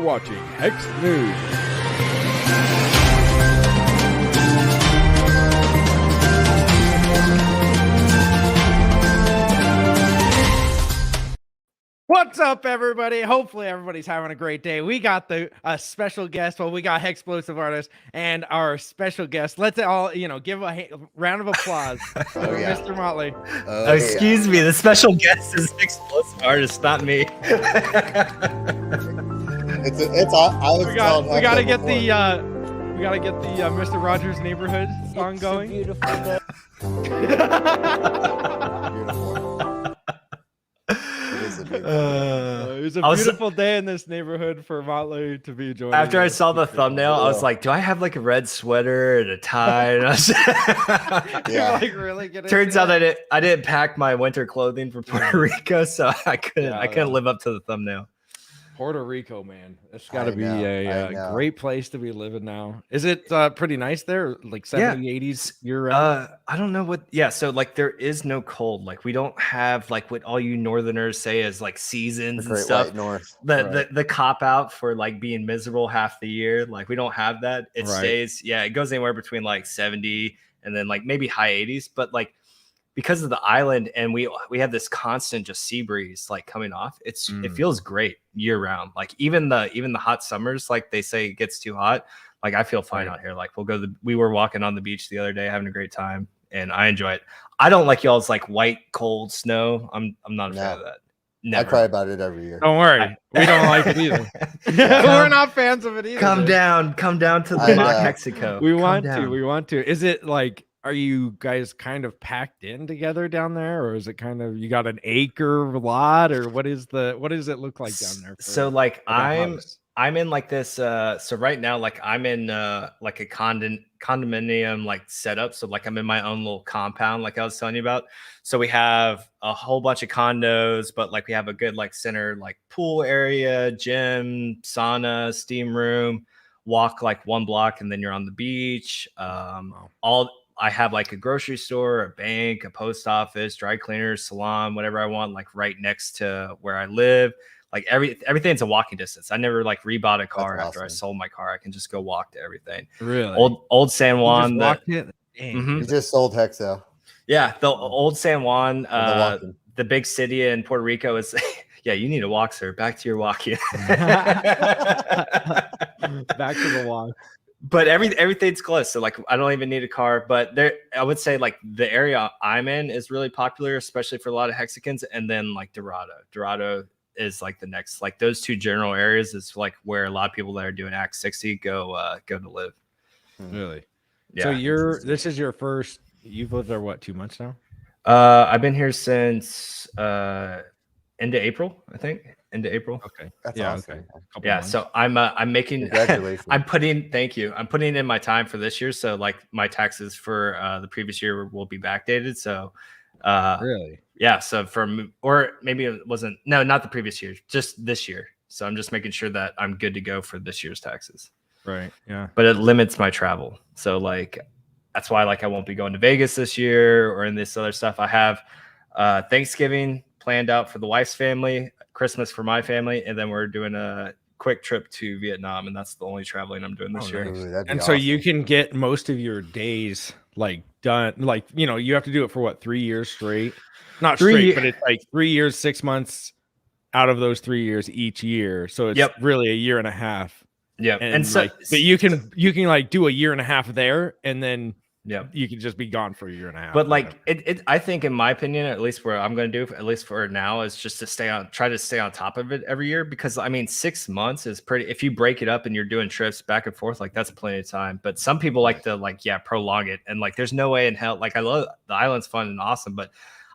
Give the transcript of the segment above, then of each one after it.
watching Hex News. What's up, everybody? Hopefully everybody's having a great day. We got a special guest. Well, we got Hexplosive Artist and our special guest. Let's all, give a round of applause for Mr. Motley. Excuse me, the special guest is Hexplosive Artist, not me. We gotta get the Mr. Rogers Neighborhood song going. Beautiful day. It was a beautiful day in this neighborhood for Motley to be joining. After I saw the thumbnail, I was like, do I have like a red sweater and a tie? And I was really turns out I didn't pack my winter clothing from Puerto Rico, so I couldn't live up to the thumbnail. Puerto Rico, man. It's got to be a great place to be living now. Is it pretty nice there? Like 70s, 80s year round? I don't know what. Yeah, so like there is no cold. Like we don't have like what all you Northerners say is like seasons and stuff. North. The cop out for like being miserable half the year. Like we don't have that. It stays. Yeah, it goes anywhere between like 70 and then like maybe high 80s. But like because of the island and we have this constant just sea breeze like coming off, it feels great year round. Like even the hot summers, like they say it gets too hot, like I feel fine out here. Like we were walking on the beach the other day having a great time and I enjoy it. I don't like y'all's like white cold snow. I'm not a fan of that. Never. I cry about it every year. Don't worry, we don't like it either. We're not fans of it either. Come down to the Mexico. We want to. Is it like, are you guys kind of packed in together down there, or is it kind of you got an acre lot, or what does it look like down there? So like I'm in like this so right now like I'm in like a condominium like setup. So like I'm in my own little compound like I was telling you about. So we have a whole bunch of condos, but like we have a good like center like pool area, gym, sauna, steam room, walk like 1 block and then you're on the beach. I have like a grocery store, a bank, a post office, dry cleaner, salon, whatever I want, like right next to where I live. Like everything's a walking distance. I never like rebought a car after I sold my car. I can just go walk to everything. Really? Old San Juan. You just sold Hexo. Yeah, the old San Juan, the big city in Puerto Rico is. Yeah, you need to walk, sir. Back to your walking. Back to the walk. But everything's close, so like I don't even need a car. But I would say like the area I'm in is really popular, especially for a lot of Hexicans. And then like Dorado is like the next, like those two general areas is like where a lot of people that are doing Act 60 go to live. Really? Yeah. So this is your first. You've lived there what, 2 months now? I've been here since end of April, I think. Into April. Okay. That's awesome. Okay. Yeah. So I'm making. Congratulations. Thank you. I'm putting in my time for this year. So like my taxes for the previous year will be backdated. So really? Yeah. So or maybe it wasn't. No, not the previous year. Just this year. So I'm just making sure that I'm good to go for this year's taxes. Right. Yeah. But it limits my travel. So like that's why like I won't be going to Vegas this year or in this other stuff. I have Thanksgiving planned out for the wife's family, Christmas for my family, and then we're doing a quick trip to Vietnam, and that's the only traveling I'm doing this year. And so you can get most of your days like done, like you have to do it for what, 3 years straight? Not straight, but it's like 3 years, 6 months out of those 3 years each year. So it's really a year and a half. Yeah, and so but you can like do a year and a half there, and then you can just be gone for a year and a half. But like I think in my opinion, at least where I'm going to do, at least for now, is just to try to stay on top of it every year, because I mean 6 months is pretty. If you break it up and you're doing trips back and forth, like that's plenty of time. But some people like to prolong it, and like there's no way in hell. Like I love the island's fun and awesome, but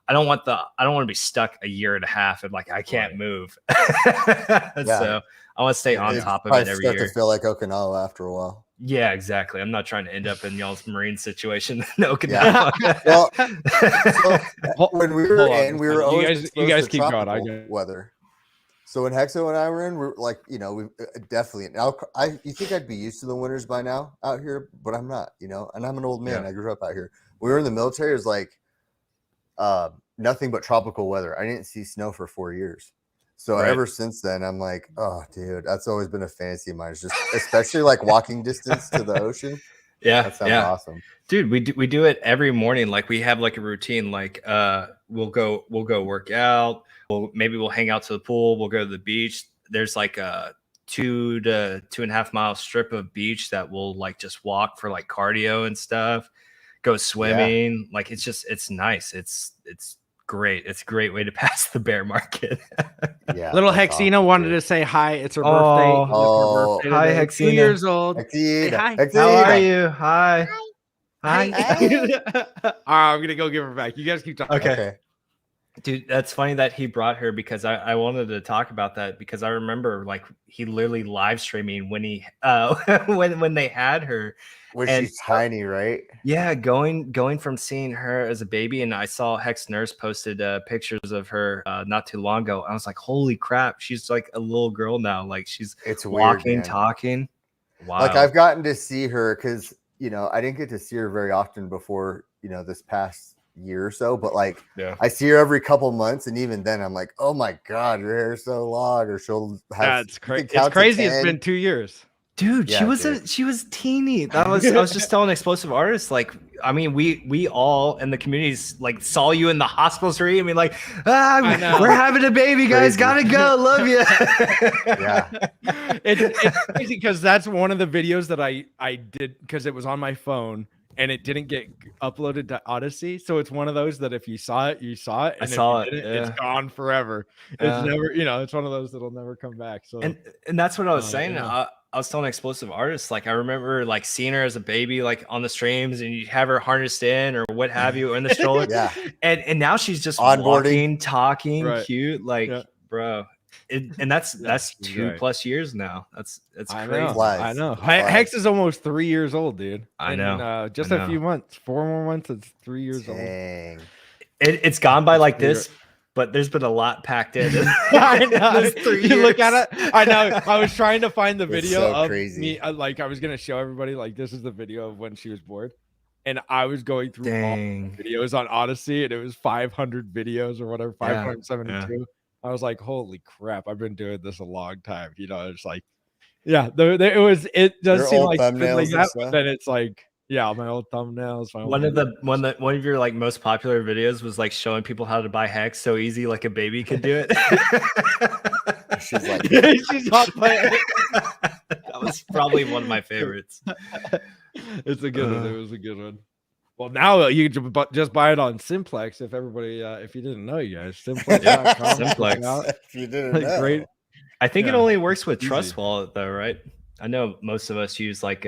I don't want to be stuck a year and a half and like I can't move. So I want to stay on top of it every year. To feel like Okinawa after a while. Yeah, exactly. I'm not trying to end up in y'all's marine situation in Okinawa. Well, so when we were in, we were always you guys keep going. Weather. So when Hexo and I were in, we're like, we definitely. Now, you think I'd be used to the winters by now out here, but I'm not. And I'm an old man. Yeah. I grew up out here. We were in the military. It was like nothing but tropical weather. I didn't see snow for 4 years. So ever since then, I'm like, oh, dude, that's always been a fantasy of mine. It's just, especially like walking distance to the ocean. Yeah, that sounds awesome, dude. We do it every morning. Like we have like a routine. Like we'll go work out. Maybe we'll hang out to the pool. We'll go to the beach. There's like a 2 to 2.5 mile strip of beach that we'll like just walk for like cardio and stuff. Go swimming. Like it's nice. It's great. It's a great way to pass the bear market. Little Hexina wanted to say hi. It's her birthday. Oh, hi, Hexina. 2 years old. Hexina. Hi. Hexina. How are you? Hi. All right, I'm gonna go give her back. You guys keep talking. Okay. Dude, that's funny that he brought her because I wanted to talk about that because I remember like he literally live streaming when he when they had her. When she's tiny, right? Yeah, going from seeing her as a baby, and I saw Hex Nurse posted pictures of her not too long ago. I was like, holy crap, she's like a little girl now. Like it's walking, weird, talking. Wow. Like I've gotten to see her because I didn't get to see her very often before this past year or so, but like I see her every couple months, and even then I'm like, oh my god, your hair's so long, or she'll have it's crazy. It's been 2 years. Dude, she was teeny. I was just telling Explosive Artists, like, I mean, we all in the communities like saw you in the hospital street. I mean, like, we're having a baby, guys. Gotta go. Love you. Yeah, it's crazy because that's one of the videos that I did because it was on my phone and it didn't get uploaded to Odyssey. So it's one of those that if you saw it, you saw it. And I saw it. It's gone forever. It's never, it's one of those that'll never come back. So and that's what I was saying. I was telling Explosive Artists, like I remember like seeing her as a baby, like on the streams, and you have her harnessed in or what have you, or in the stroller. And now she's just walking, talking, cute, like bro. And that's 2+ years now. That's crazy. I know. Hex is almost 3 years old, dude. I know. Just a few months, 4 more months. It's 3 years old. It's gone by like this. But there's been a lot packed in. I know. You look at it. I know. I was trying to find the video of me. Like I was gonna show everybody. Like this is the video of when she was born, and I was going through all the videos on Odyssey, and it was 500 videos or whatever, 572. Yeah. I was like, holy crap! I've been doing this a long time. It's like, it does seem like that, but then it's like. Yeah, my old thumbnails. One of your like most popular videos was like showing people how to buy Hex so easy, like a baby could do it. She's like, she's not playing. That was probably one of my favorites. It's a good one. It was a good one. Well, now you can just buy it on Simplex. If everybody, if you didn't know, you guys, Simplex. Simplex. If you didn't know. Great. I think it only works with Trust Wallet though, right? I know most of us use like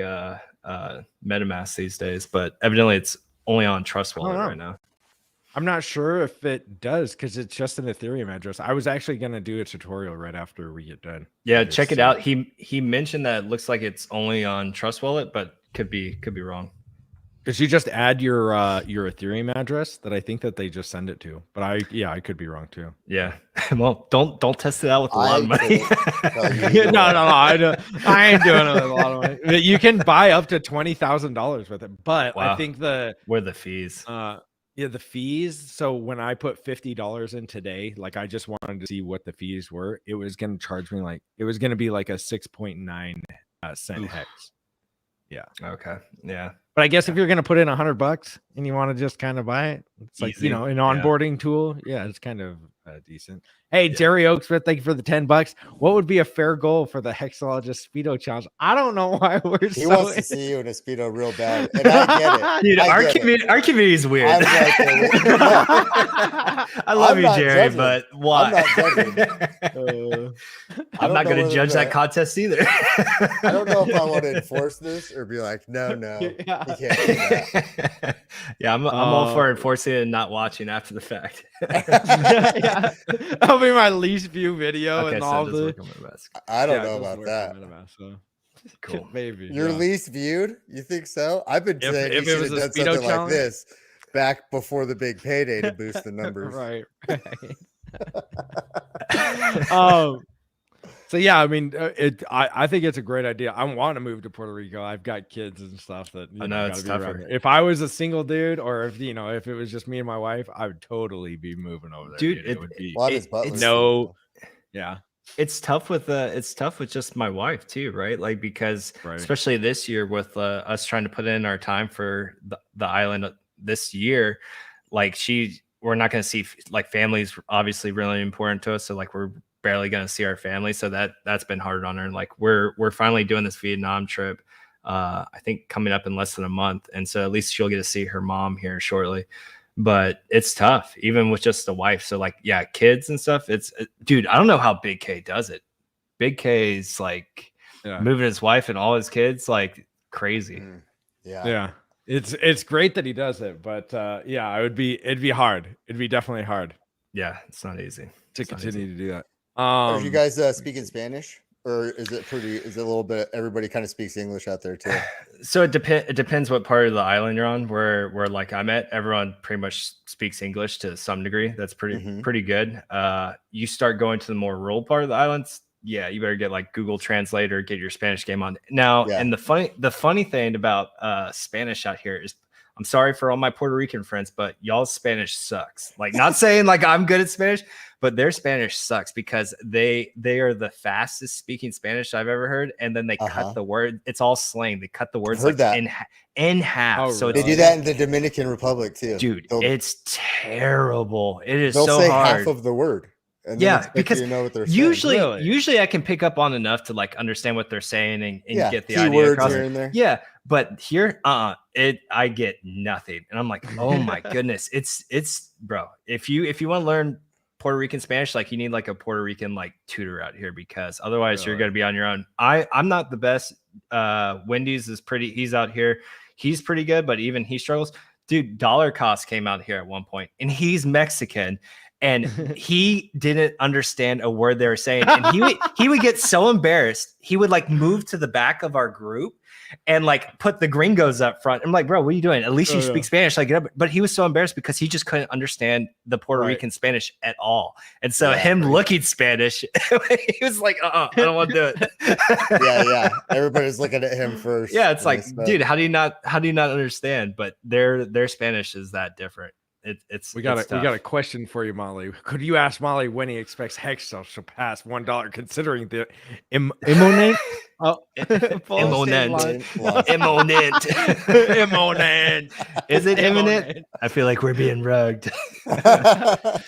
MetaMask these days, but evidently it's only on Trust Wallet right now. I'm not sure if it does because it's just an Ethereum address. I was actually going to do a tutorial right after we get done. Yeah, check it out. He mentioned that it looks like it's only on Trust Wallet, but could be wrong. Did you just add your Ethereum address that I think that they just send it to? But I could be wrong too. Yeah. Well, don't test it out with a lot of money. No, I ain't doing it with a lot of money. You can buy up to $20,000 with it, but I think where are the fees? The fees. So when I put $50 in today, like I just wanted to see what the fees were. It was going to charge me it was going to be like a 6.9 cent hex. Yeah. Okay. Yeah. But I guess if you're going to put in $100 and you want to just kind of buy it, it's like, an onboarding tool. Yeah, it's kind of decent. Hey, Jerry Oaksmith, thank you for the $10. What would be a fair goal for the Hexologist Speedo Challenge? I don't know why he wants to see you in a Speedo real bad. And I get it. Dude, our community is weird. I love you, Jerry, but why? I'm not judging. I'm not going to judge that contest either. I don't know if I want to enforce this or be like, no, you can't do that. Yeah, I'm all for enforcing it and not watching after the fact. That'll be my least view video and all the. I don't know about that. Cool, maybe your least viewed. You think so? I've been saying you should have done something like this back before the big payday to boost the numbers. Right. So yeah, I mean, I think it's a great idea. I want to move to Puerto Rico. I've got kids and stuff that I know it's tougher. If I was a single dude, or if if it was just me and my wife, I would totally be moving over there. Dude, it would be Yeah. It's tough with just my wife too, right? Like, because especially this year with us trying to put in our time for the island this year, like we're not going to see, like, family's obviously really important to us. So like we're barely going to see our family. So that's been hard on her. Like we're finally doing this Vietnam trip. I think coming up in less than a month. And so at least she'll get to see her mom here shortly. But it's tough, even with just the wife. So like, yeah, kids and stuff. Dude, I don't know how Big K does it. Big K is like moving his wife and all his kids like crazy. Yeah. It's great that he does it, but it'd be hard. It'd be definitely hard. Yeah, it's not easy to continue to do that. Are you guys speaking Spanish? Or is it a little bit, everybody kind of speaks English out there too? So it depends what part of the island you're on. Where like I'm at, everyone pretty much speaks English to some degree. That's pretty good. You start going to the more rural part of the islands, yeah, you better get like Google Translate or get your Spanish game on now. Yeah. And the funny thing about Spanish out here is, I'm sorry for all my Puerto Rican friends, but y'all's Spanish sucks. Like, not saying like I'm good at Spanish, but their Spanish sucks because they are the fastest speaking Spanish I've ever heard. And then they cut the word. It's all slang. They cut the words like in half. Oh, so they do that in the Dominican Republic too. Dude, it's terrible. It is they'll so say hard. half of the word. And yeah, because you know what they're usually I can pick up on enough to like understand what they're saying and get the idea across. Here and there. Yeah, but here, I get nothing, and I'm like, oh my goodness, it's bro. If you want to learn Puerto Rican Spanish, like you need like a Puerto Rican like tutor out here, because otherwise you're gonna be on your own. I'm not the best. Wendy's is pretty. He's out here. He's pretty good, but even he struggles. Dude, Dollar Cost came out here at one point, and he's Mexican. And he didn't understand a word they were saying. And he would get so embarrassed. He would like move to the back of our group and like put the gringos up front. I'm like, bro, what are you doing? At least you speak Spanish. Like, but he was so embarrassed because he just couldn't understand the Puerto Rican Spanish at all. And so looking Spanish, he was like, I don't want to do it. yeah. Everybody's looking at him first. Yeah, it's like, dude, how do you not understand? But their Spanish is that different. We got a question for you, Molly. Could you ask Molly when he expects Hex to surpass $1, considering the imminent? Imminent. Is it imminent? I feel like we're being rugged. I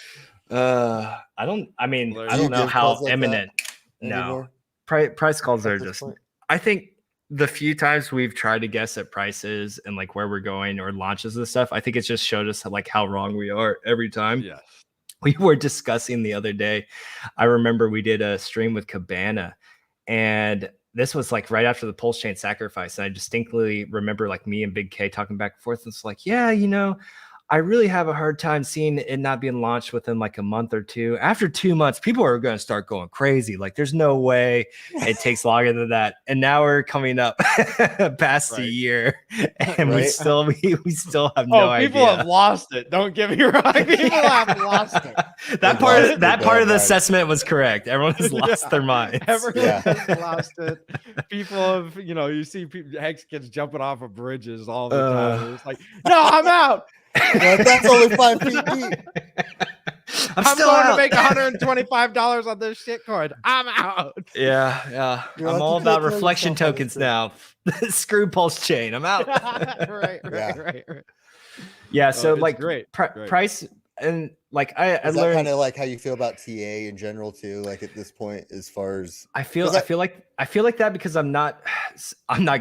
don't know how imminent. No, price calls are just. I think the few times we've tried to guess at prices and like where we're going or launches and stuff, I think it's just showed us like how wrong we are every time. Yeah. We were discussing the other day. I remember we did a stream with Cabana, and this was like right after the PulseChain sacrifice. And I distinctly remember like me and Big K talking back and forth. And it's like, yeah, I really have a hard time seeing it not being launched within like a month or two. After 2 months, people are going to start going crazy. Like, there's no way it takes longer than that. And now we're coming up past a year, and we still have no idea. People have lost it. Don't get me wrong. People have lost it. That part of the assessment was correct. Everyone has lost their minds. Everyone has lost it. People have, you see Hex kids jumping off of bridges all the time. It's like, no, I'm out. That's only 5 feet deep. I'm going to make $125 on this shitcoin. I'm out. Yeah. I'm all about reflection tokens now. Screw PulseChain. I'm out. Right. Yeah. So like great. Price. And like I learned kind of like how you feel about TA in general too, like at this point, as far as I feel like that because I'm not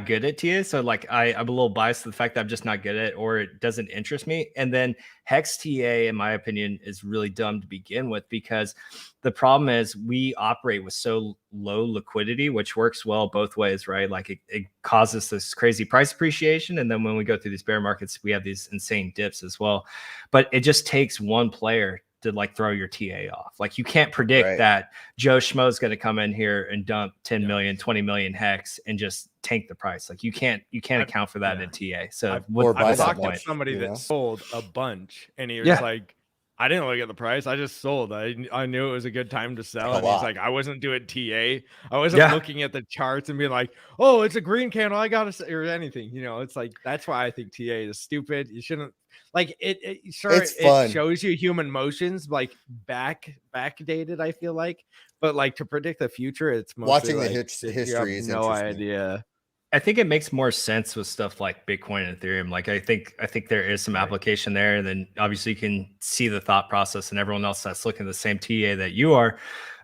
good at TA. So like I'm a little biased to the fact that I'm just not good at it, or it doesn't interest me. And then Hex TA, in my opinion, is really dumb to begin with, because the problem is we operate with so low liquidity, which works well both ways, right? Like it causes this crazy price appreciation. And then when we go through these bear markets, we have these insane dips as well. But it just takes one player to like throw your TA off. Like, you can't predict that Joe Schmo is going to come in here and dump 10 million, 20 million Hex and just tank the price. Like, you can't account for that in TA. So I talked to somebody that sold a bunch, and he was like, I didn't look at the price. I just sold. I knew it was a good time to sell. And he's like, I wasn't doing TA. I wasn't looking at the charts and being like, oh, it's a green candle, I gotta say, or anything. It's like, that's why I think TA is stupid. You shouldn't like it. It shows you human motions, like backdated, I feel like. but like to predict the future, it's mostly watching like, the history is no interesting. idea. I think it makes more sense with stuff like Bitcoin and Ethereum. Like I think there is some application there, and then obviously you can see the thought process and everyone else that's looking at the same TA that you are.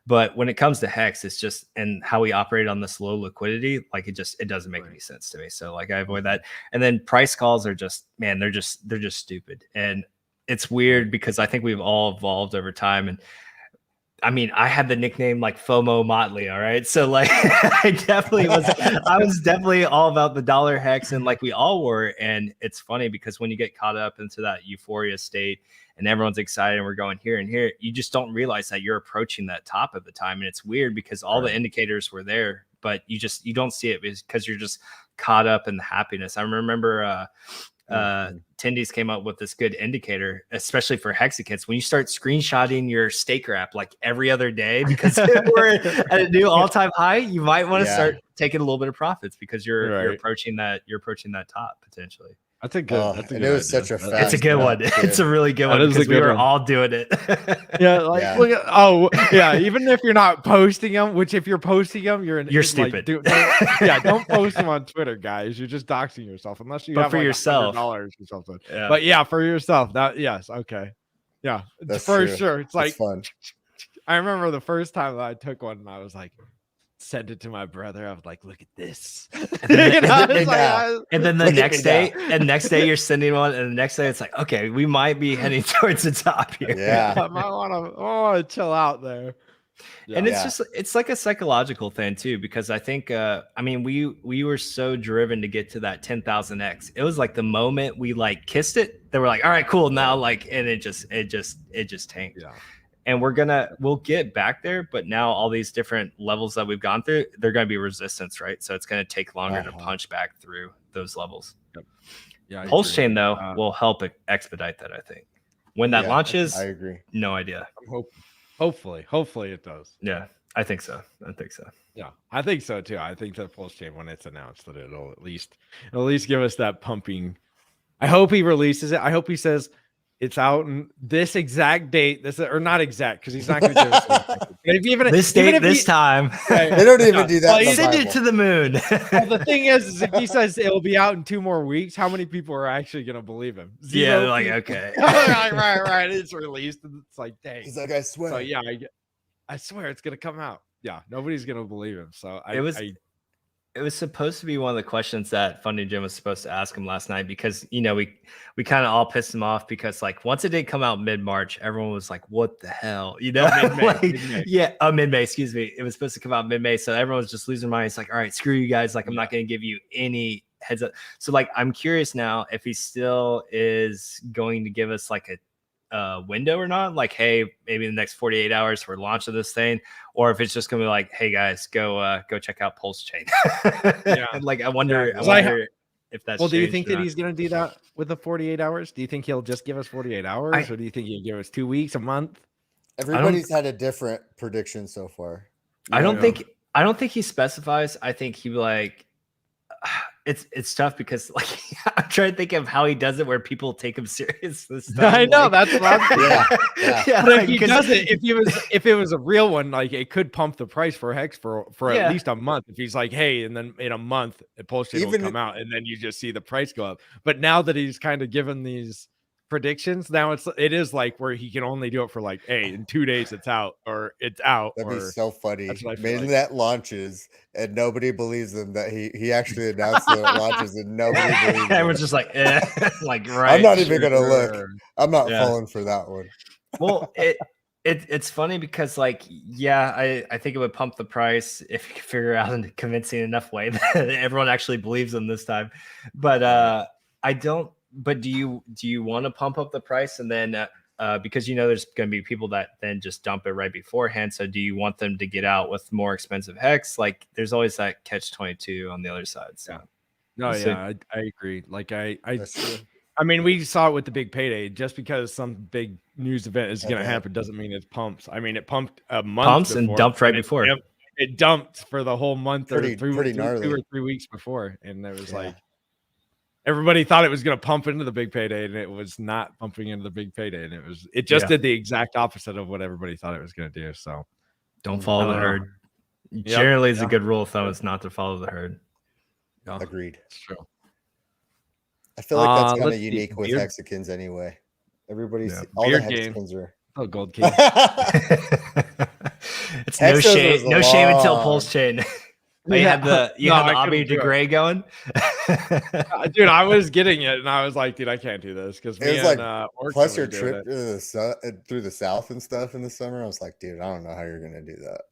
But when it comes to Hex, it's just, and how we operate on this low liquidity, like it doesn't make any sense to me. So like I avoid that. And then price calls are just, man, they're just stupid. And it's weird because I think we've all evolved over time. And I mean, I had the nickname like FOMO Motley. All right. So like I was definitely all about the dollar Hex, and like we all were. And it's funny because when you get caught up into that euphoria state and everyone's excited and we're going here and here, you just don't realize that you're approaching that top at the time. And it's weird because all the indicators were there, but you don't see it because you're just caught up in the happiness. I remember Tindy's came up with this good indicator, especially for Hexakits. When you start screenshotting your staker app like every other day because we're at a new all-time high, you might want to start taking a little bit of profits because you're approaching that top potentially. That's a good. That's a good. It was such a fast. It's a good one. It's a really good one because we were all doing it. Look at, even if you're not posting them, which if you're posting them, you're stupid. Like, don't post them on Twitter, guys. You're just doxing yourself unless you have for like yourself $100 or something. Yeah. But for yourself, okay, that's for true. sure. It's like fun. I remember the first time that I took one, and I was like, sent it to my brother. I was like, look at this. And then the next day you're sending one, and the next day it's like, okay, we might be heading towards the top here. I might want to chill out there. And it's like a psychological thing too, because I think we were so driven to get to that 10,000x. It was like the moment we like kissed it, they were like, all right, cool, now like, and it just tanked. And we'll get back there, but now all these different levels that we've gone through, they're going to be resistance, right? So it's going to take longer to punch back through those levels. Yeah, PulseChain though will help expedite that. I think when that launches, I agree. No idea. Hopefully it does. Yeah, I think so. Yeah, I think so too. I think that PulseChain, when it's announced, that it'll at least give us that pumping. I hope he releases it. I hope he says it's out in this exact date. Or not exact, because he's not going to give us this date, this time. They don't even do that. Send it to the moon. Well, the thing is if he says it'll be out in 2 more weeks, how many people are actually going to believe him? 0 people. Like, okay. right. It's released, and it's like, dang. He's like, I swear. So I swear it's going to come out. Yeah, nobody's going to believe him. So it was supposed to be one of the questions that Funding Jim was supposed to ask him last night, because we kind of all pissed him off because like once it did come out mid-March, everyone was like, what the hell, mid-May. Mid-May, excuse me. It was supposed to come out mid-May, so everyone was just losing their mind. It's like, all right, screw you guys, like I'm not going to give you any heads up. So like I'm curious now if he still is going to give us like a window or not, like, hey, maybe in the next 48 hours for launch of this thing, or if it's just gonna be like, hey guys, go check out PulseChain. Like I wonder if that's do you think that he's gonna do that with the 48 hours? Do you think he'll just give us 48 hours, or do you think he'll give us 2 weeks, a month? Everybody's had a different prediction so far. I don't think he specifies. I think he like it's tough because like I'm trying to think of how he does it where people take him serious this time. I know, that's what I'm yeah. But if he does it, if it was a real one, like it could pump the price for Hex for at least a month. If he's like, hey, and then in a month PulseChain will come out, and then you just see the price go up. But now that he's kind of given these predictions, now it is like where he can only do it for like, hey, in 2 days it's out, or it's out. That'd be so funny. Maybe that launches and nobody believes him that he actually announced that it launches and nobody believes him. Everyone's just like, like, right. I'm not even gonna look. I'm not falling for that one. Well, it's funny because like, I think it would pump the price if you could figure out in a convincing enough way that everyone actually believes him this time. But I don't. But do you want to pump up the price and then because there's going to be people that then just dump it right beforehand? So do you want them to get out with more expensive Hex? Like there's always that catch-22 on the other side. So I agree. Like I mean, we saw it with the big payday. Just because some big news event is going to happen doesn't mean it pumps. I mean, it pumped a month before, and dumped right before. It dumped for the whole month, pretty 2 or 3 weeks before, and it was like. Everybody thought it was going to pump into the big payday, and it was not pumping into the big payday. And it just did the exact opposite of what everybody thought it was going to do. So Don't follow the herd. Generally, is a good rule of thumb. It's not to follow the herd. Yeah. Agreed. It's true. I feel like that's kind of unique with Hexicans anyway. Everybody's all the Hexicans are gold king. It's no shame until PulseChain. You had the Abu de Grey going. Dude, I was getting it and I was like, dude, I can't do this because plus your trip through the south and stuff in the summer. I was like, dude, I don't know how you're gonna do that.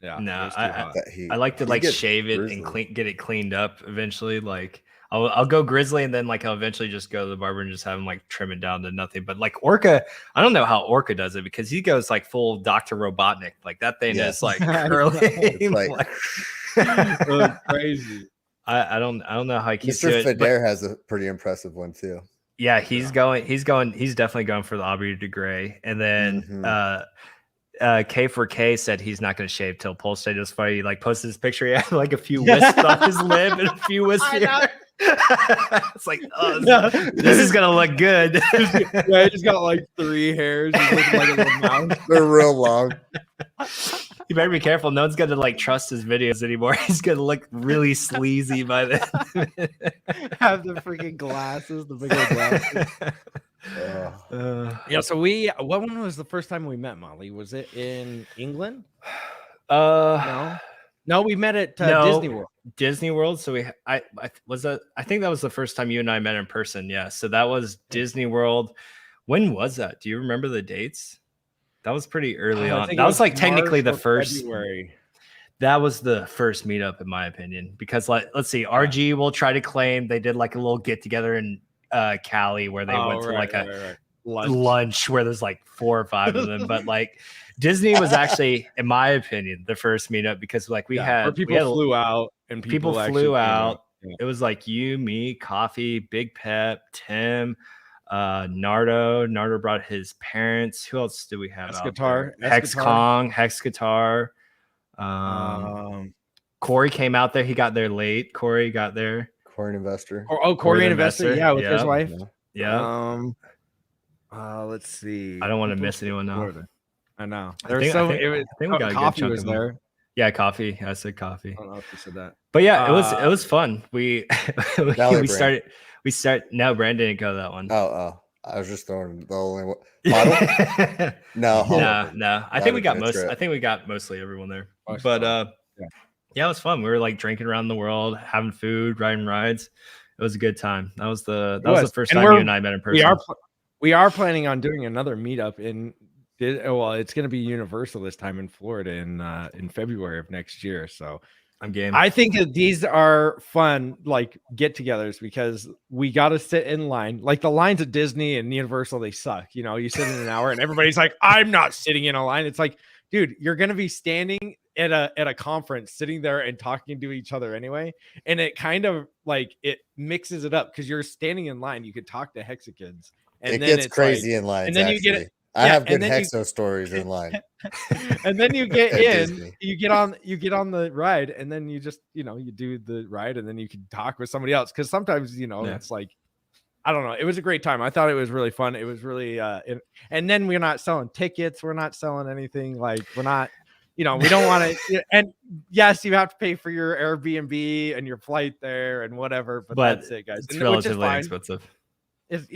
Yeah, no, I like to shave it and get it cleaned up eventually. Like I'll go grizzly and then I'll eventually just go to the barber and just have him trim it down to nothing. But Orca, I don't know how Orca does it because he goes full Dr. Robotnik. That thing is curly. It's crazy. I don't know how he keeps Mr. Feder has a pretty impressive one too. Yeah, he's definitely going for the Aubrey de Grey. And then K4K said he's not going to shave till PulseChain. It was funny. He posted his picture. He had a few wisps on his lip and a few wisps here. It's this is gonna look good. Yeah, he's got 3 hairs. He's looking like a little mouse. They're real long. You better be careful. No one's gonna trust his videos anymore. He's gonna look really sleazy by then. Have the freaking glasses, the bigger glasses. Yeah. So what one was the first time we met, Molly? Was it in England? No, we met at Disney World. Disney World. So I think that was the first time you and I met in person. Yeah. So that was Disney World. When was that? Do you remember the dates? That was pretty early on. That was technically the first. February. That was the first meetup, in my opinion, because let's see, RG will try to claim they did a little get together in Cali where they went to lunch where there's 4 or 5 of them, but Disney was actually, in my opinion, the first meetup because people flew out and people flew out. Yeah. It was you, me, Coffee, Big Pep, Tim, Nardo. Nardo brought his parents. Who else do we have? Hex Kong, Hex Guitar. Corey came out there. He got there late. Corey got there. Corey Investor. Corey Investor. Yeah, with his wife. Yeah. Let's see. I don't want to miss anyone now. I know. I think we got Coffee was there. Yeah, Coffee. I said Coffee. I don't know if you said that. But yeah, it was fun. We started. No, Brandon didn't go to that one. Oh. I was just throwing the only one. Model? No. I think we got mostly everyone there. But yeah, it was fun. We were drinking around the world, having food, riding rides. It was a good time. That was the first time you and I met in person. We are planning on doing another meetup it's going to be Universal this time in Florida in February of next year. So I'm game. I think that these are fun, get-togethers because we got to sit in line. The lines at Disney and Universal, they suck. You sit in an hour and everybody's I'm not sitting in a line. It's dude, you're going to be standing at a conference, sitting there and talking to each other anyway. And it kind of it mixes it up because you're standing in line. You could talk to Hexicans. And it gets crazy in line. And then you get it. I have good Hexo stories in line. And then you get in, you get on the ride, and then you just, you do the ride, and then you can talk with somebody else. Because sometimes, it's I don't know. It was a great time. I thought it was really fun. It was really, and then we're not selling tickets. We're not selling anything. We're not, we don't want to. And yes, you have to pay for your Airbnb and your flight there and whatever. But that's it, guys. It's relatively expensive. It's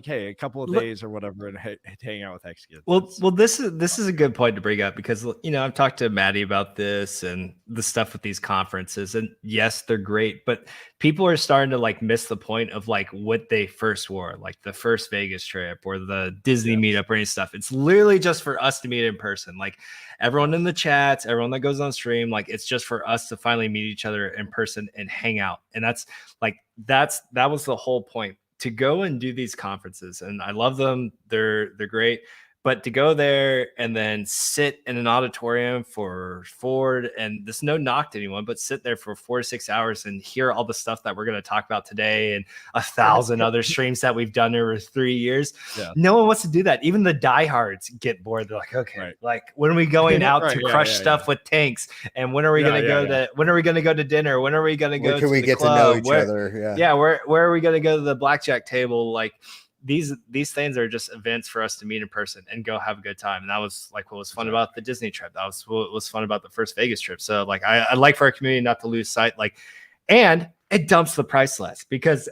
hey, a couple of days or whatever, and hang out with Hexicans. Well, this is a good point to bring up because I've talked to Maddie about this and the stuff with these conferences, and yes, they're great, but people are starting to miss the point of what they first wore, the first Vegas trip or the Disney meetup or any stuff. It's literally just for us to meet in person. Everyone in the chats, everyone that goes on stream, it's just for us to finally meet each other in person and hang out, and that was the whole point. To go and do these conferences, and I love them. They're great, but to go there and then sit in an auditorium for 4, and this no knock to anyone, but sit there for 4 to 6 hours and hear all the stuff that we're going to talk about today and 1,000 other streams that we've done over 3 years. Yeah. No one wants to do that. Even the diehards get bored. They're okay, when are we going out to crush stuff with tanks? And when are we going to go to? When are we going to go to dinner? When are we going to go? Can we get club? to know each other? Where are we going to go to the blackjack table? these things are just events for us to meet in person and go have a good time. And that was like what was fun about the Disney trip. That was what was fun about the first Vegas trip. So like I'd like for our community not to lose sight, like, and it dumps the price less because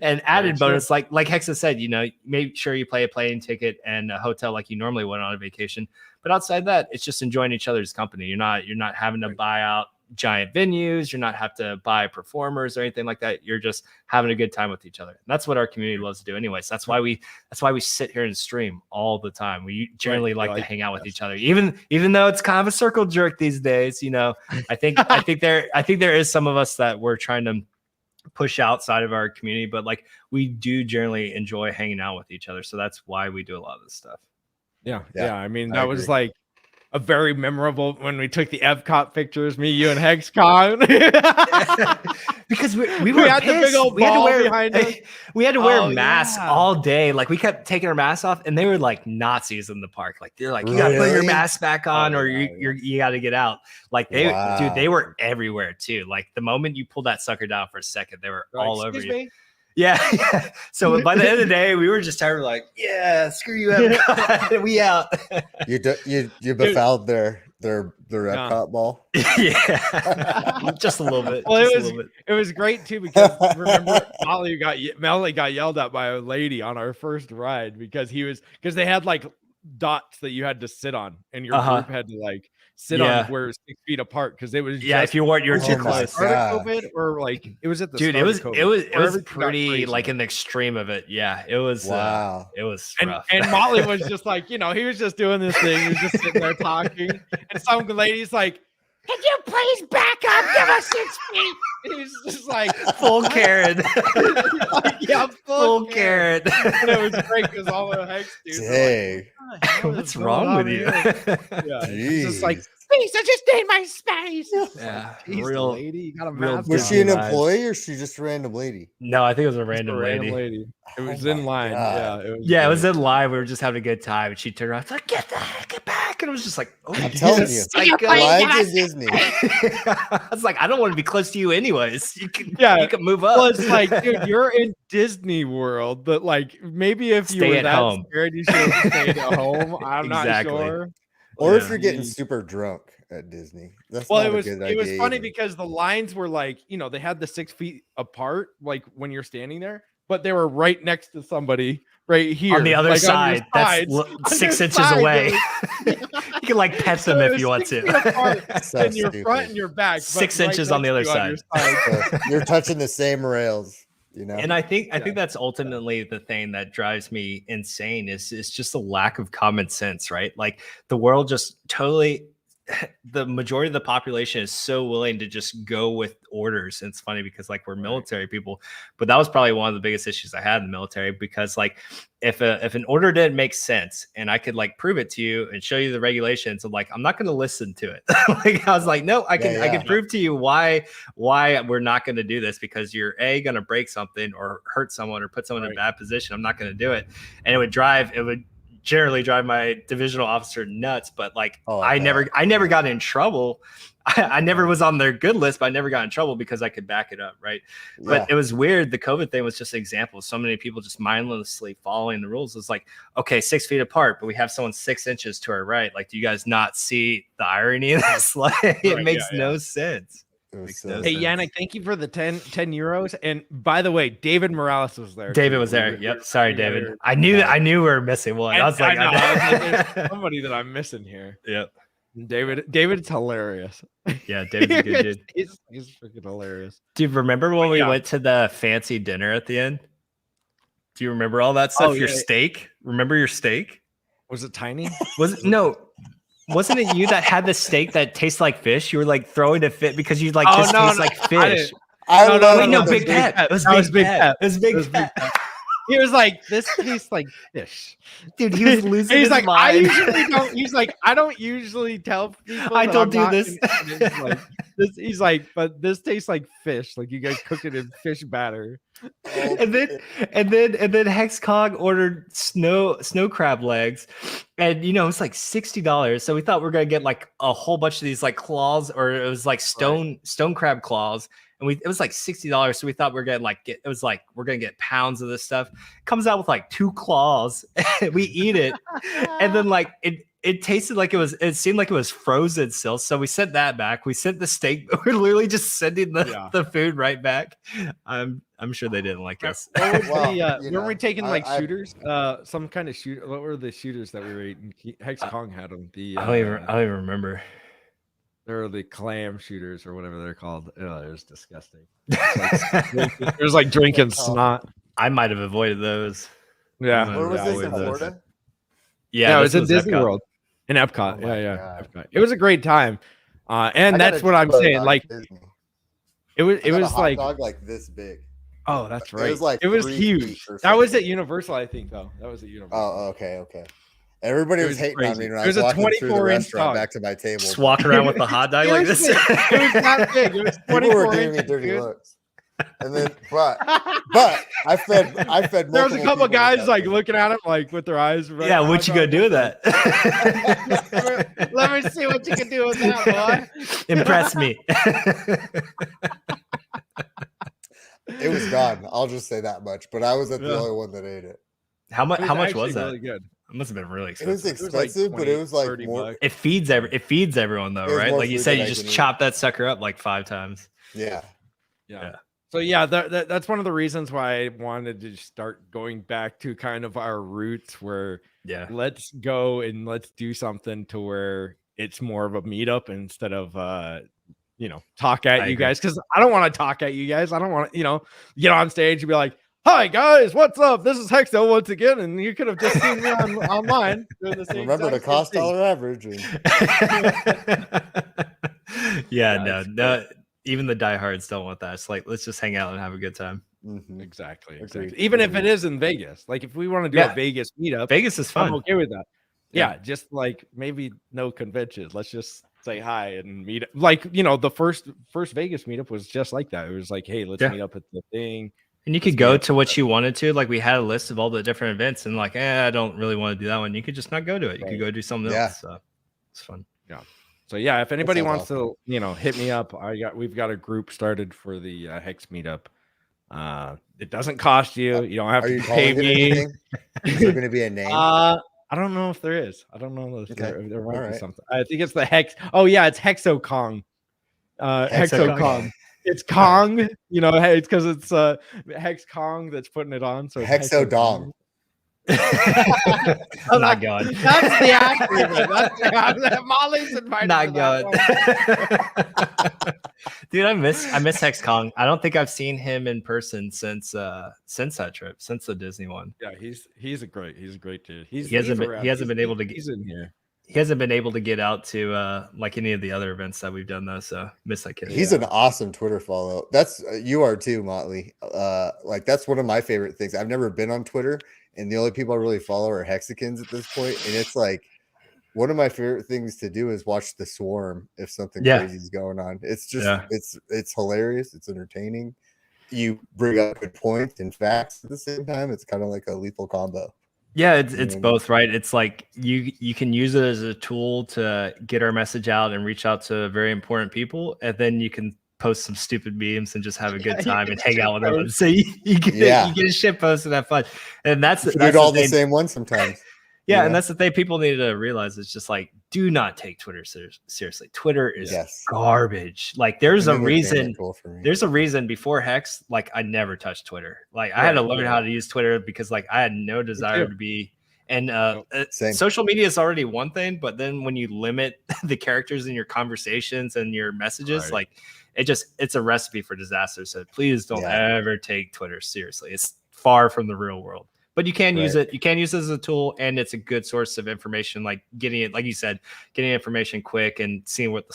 an added bonus, like Hexa said, make sure you pay a plane ticket and a hotel like you normally would on a vacation. But outside that, it's just enjoying each other's company. You're not having to buy out giant venues. You're not have to buy performers or anything like that. You're just having a good time with each other. And that's what our community loves to do anyways. That's why we sit here and stream all the time. We generally like to hang out with each other, even though it's kind of a circle jerk these days. I think there is some of us that we're trying to push outside of our community, but like we do generally enjoy hanging out with each other. So that's why we do a lot of this stuff. Yeah. I mean, that was like a very memorable when we took the Epcot pictures, me, you, and HexCon. Because we were had the big old ball behind us. We had to wear masks all day. Like we kept taking our masks off, and they were like Nazis in the park. Like they're like, you gotta put your mask back on, or you gotta get out. Like they were everywhere too. Like the moment you pulled that sucker down for a second, they were all over you. Me? Yeah. So by the end of the day, we were just tired. Like, yeah, screw you, Epcot. We out. You befouled their Epcot ball. Yeah, just a little bit. Well, it was great too because remember Molly got yelled at by a lady on our first ride because they had like dots that you had to sit on, and your group had to like sit on where 6 feet apart because it was if you weren't too close. COVID or like it was at the it was pretty like in the extreme of it. Yeah, it was it was rough. And Molly was just like, he was just doing this thing. He was just sitting there talking, and some lady's like, "Could you please back up? Give us 6 feet." And he's just like full Karen. Full Karen. And it was great because all the Hex dudes were like, what's wrong with you? It's just like, please, I just need my space. Yeah, Jeez, real lady. You got a was she an employee or she just a random lady? No, I think it was a random lady. It was in line. God. It was in line. We were just having a good time, and she turned around. It's like, get back! And it was just like, oh, I'm telling you, like, Disney. I was like, I don't want to be close to you, anyways. You can move up. Well, it's like, dude, you're in Disney World, but like maybe if you were that scared, you should have stayed at home. I'm not sure. Or if you're getting super drunk at Disney. That's not a good idea. It was funny because the lines were like, they had the 6 feet apart, like when you're standing there, but they were right next to somebody right here on the other side. That's 6 inches away. You can like pet them if you want to. And your front and your back. 6 inches on the other side. So you're touching the same rails. And I think that's ultimately the thing that drives me insane is just the lack of common sense, right? Like the world just totally, the majority of the population is so willing to just go with orders. And it's funny because like we're military people, but that was probably one of the biggest issues I had in the military because like if an order didn't make sense and I could like prove it to you and show you the regulations, I'm like, I'm not going to listen to it. Like I was like, no, I can prove to you why we're not going to do this because you're going to break something or hurt someone or put someone in a bad position. I'm not going to do it. And it would generally drive my divisional officer nuts, but like I never got in trouble. I never was on their good list, but I never got in trouble because I could back it up, right? Yeah. But it was weird. The COVID thing was just an example. So many people just mindlessly following the rules. It's like, okay, 6 feet apart, but we have someone 6 inches to our right. Like, do you guys not see the irony in this? Like, it makes no sense. Hey, Yannick, thank you for the 10 euros. And by the way, David Morales was there. David was there. Yep. Sorry, David. I knew we were missing one. I was like, there's somebody that I'm missing here. Yep. David's hilarious. Yeah, David's a good dude. He's freaking hilarious. Do you remember when we went to the fancy dinner at the end? Do you remember all that stuff? Steak? Remember your steak? Was it tiny? Wasn't it you that had the steak that tastes like fish? You were like throwing a fit because you like tastes like fish. Big Pep. It was Big Pep. It was Big Pep. He was like, "This tastes like fish." Dude, he was losing his mind. I usually don't. He's like, I don't usually tell people. I don't do this. He's like, but this tastes like fish. Like you guys cooked it in fish batter. And then HexCog ordered snow crab legs, and it's like $60. So we thought we were gonna get like a whole bunch of these like claws, or it was like stone crab claws. and it was like $60. So we thought we're gonna we're gonna get pounds of this stuff. Comes out with like 2 claws. We eat it, and then like it tasted like it seemed like it was frozen still. So we sent that back. We sent the steak. We're literally just sending the food right back. I'm sure they didn't like us. Weren't we taking shooters? Some kind of shooter. What were the shooters that we were eating? Hex Kong had them. I don't even remember. They're the clam shooters or whatever they're called. Oh, it was disgusting. It was like drinking snot. I might have avoided those. Yeah. Where was this in Florida? Yeah, it was in Disney World. In Epcot. Epcot. It was a great time. And that's what I'm saying. Like Disney. It was like a hot dog like this big. Oh, that's right. It was huge. That was at Universal, I think, though. That was at Universal. Oh, okay. Everybody was hating on me when I was walking through the restaurant back to my table. Just walk around with the hot dog like this. It was not big. It was 24 People were giving me dirty looks. And then, but I fed. There was a couple of guys like looking at him like with their eyes. Yeah, what you gonna do with that? Let me see what you can do with that, boy. Impress me. It was gone. I'll just say that much. But I wasn't the only one that ate it. How much was that? Really good. It must have been really expensive. It was expensive, but it was like more. It feeds everyone though, right? Like you said, you just chop that sucker up like 5 times. Yeah. So yeah, that's one of the reasons why I wanted to start going back to kind of our roots, where let's go and let's do something to where it's more of a meetup instead of talk at you guys, because I don't want to talk at you guys. I don't want to get on stage and be like, "Hi guys, what's up? This is Hexo once again," and you could have just seen me online doing the same. Remember the cost dollar average. No. Even the diehards don't want that. It's like, let's just hang out and have a good time. Mm-hmm. Exactly. Even if it is in Vegas, like if we want to do a Vegas meetup, Vegas is fun. I'm okay with that. Yeah, just like maybe no conventions. Let's just say hi and meet. Like the first Vegas meetup was just like that. It was like, hey, let's meet up at the thing. And you could go to what you wanted to. Like we had a list of all the different events, and like, I don't really want to do that one. You could just not go to it. You could go do something else. So it's fun. Yeah. So yeah, if anybody wants to, hit me up, we've got a group started for the Hex meetup. It doesn't cost you. You don't have to pay me. Is there going to be a name? I don't know if there is. I don't know if there might be something. I think it's the Hex. Oh yeah, it's Hexo Kong. Hexo Kong. It's Kong. It's because it's Hex Kong that's putting it on. So Hexo Dong. I'm not going. That's the acronym. That's Motleys invited. Not going. Dude, I miss Hex Kong. I don't think I've seen him in person since that trip, since the Disney one. Yeah, he's a great dude. He hasn't been able to get. He's in here. He hasn't been able to get out to like any of the other events that we've done though. So miss that kid. He's an awesome Twitter follow. That's you are too, Motley. Like that's one of my favorite things. I've never been on Twitter, and the only people I really follow are Hexicans at this point. And it's like one of my favorite things to do is watch the swarm if something crazy is going on. It's just it's hilarious. It's entertaining. You bring up good points and facts at the same time. It's kind of like a lethal combo. Yeah, it's both, right? It's like you can use it as a tool to get our message out and reach out to very important people, and then you can post some stupid memes and just have a good time and hang out with them. So you get a shit post and have fun, and that's all the same one sometimes. Yeah, and that's the thing people need to realize. It's just like, do not take Twitter seriously. Twitter is garbage. Like there's a reason. There's a reason before Hex, like I never touched Twitter. Like I had to learn how to use Twitter because like I had no desire to be. And social media is already one thing, but then when you limit the characters in your conversations and your messages, like it's a recipe for disaster. So please don't ever take Twitter seriously. It's far from the real world. But you can use it. You can use it as a tool, and it's a good source of information. Like getting it, like you said, getting information quick and seeing what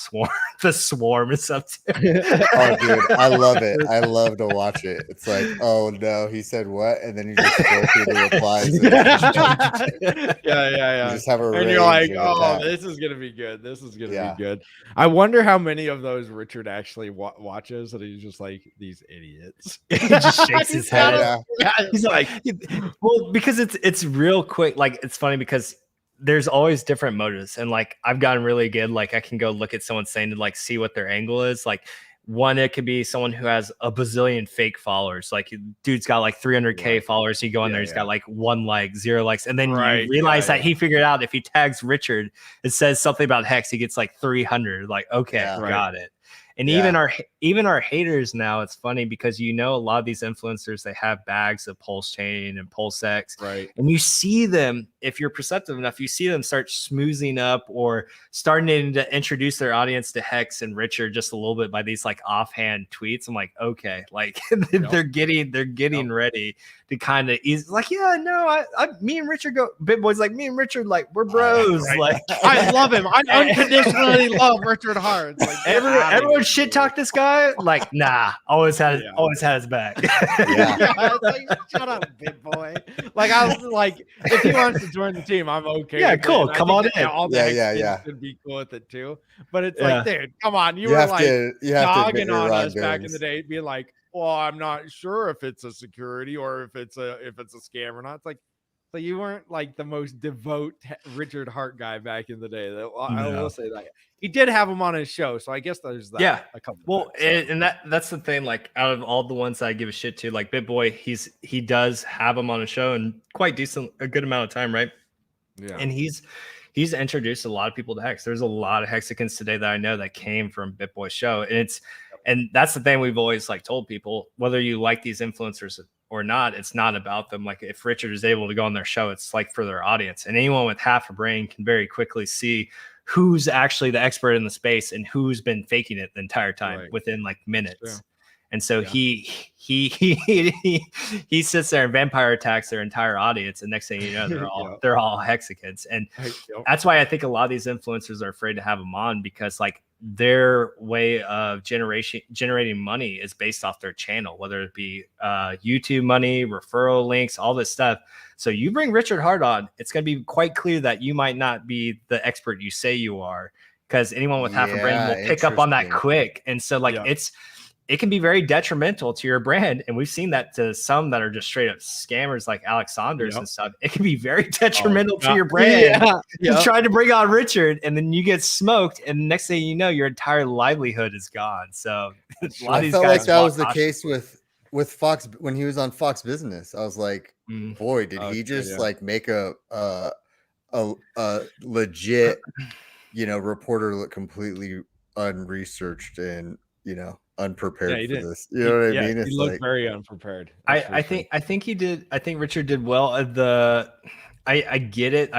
the swarm is up to. Oh, dude, I love it. I love to watch it. It's like, oh no, he said what, and then you just go through the replies. Yeah. You just have and you're like, oh, this is gonna be good. This is gonna be good. I wonder how many of those Richard actually watches, and he's just like, these idiots. He just shakes his head. He's like, well, because it's real quick. Like it's funny because there's always different motives, and like I've gotten really good. Like I can go look at someone saying to like see what their angle is. Like One, it could be someone who has a bazillion fake followers. Like dude's got like 300K followers. You go in there, he's got like 1 like, 0 likes. And then you realize that he figured out if he tags Richard, it says something about Hex, he gets like 300. Like, okay, got it. And even our haters now, it's funny because a lot of these influencers, they have bags of PulseChain and PulseX, and you see them, if you're perceptive enough, you see them start smoozing up or starting to introduce their audience to Hex and Richard just a little bit by these like offhand tweets. I'm like, okay, like they're getting ready to kind of ease. Like, yeah, no, me and Richard go. BitBoy's like, me and Richard, like we're bros. Like, I love him. I unconditionally love Richard hard. Like, everyone shit talk this guy. Like, nah, always had his back. It's like, shut up, BitBoy. Like, I was like, if he wants to join the team, I'm okay. Yeah, cool. Come on in. All the should be cool with it too. But it's like, dude, come on. You were like dogging on us back in the day, being like, well, I'm not sure if it's a security or if it's a scam or not. It's like, so you weren't like the most devout Richard Hart guy back in the day. I will say that he did have him on his show, so I guess there's that. Yeah, a couple. Well, and that's the thing. Like, out of all the ones that I give a shit to, like BitBoy, he does have him on a show and quite a good amount of time, right? Yeah, and he's introduced a lot of people to Hex. There's a lot of Hexicans today that I know that came from BitBoy's show, and that's the thing we've always like told people, whether you like these influencers or not, it's not about them. Like, if Richard is able to go on their show, it's like for their audience, and anyone with half a brain can very quickly see who's actually the expert in the space and who's been faking it the entire time within like minutes. And so he sits there and vampire attacks their entire audience, and next thing you know, they're all Hexicans. And that's why I think a lot of these influencers are afraid to have them on, because like their way of generating money is based off their channel, whether it be YouTube money, referral links, all this stuff. So you bring Richard Hart on, it's going to be quite clear that you might not be the expert you say you are, because anyone with half a brain will pick up on that quick. And so like it can be very detrimental to your brand. And we've seen that to some that are just straight up scammers like Alexander's and stuff. It can be very detrimental to your brand. You try to bring on Richard and then you get smoked. And next thing you know, your entire livelihood is gone. So a lot of these felt guys like that was the case with Fox when he was on Fox Business. I was like, boy, did he just like make a legit, reporter look completely unresearched and, unprepared for this. You know what I mean? It's he looked very unprepared. I think he did. I think Richard did well. I get it.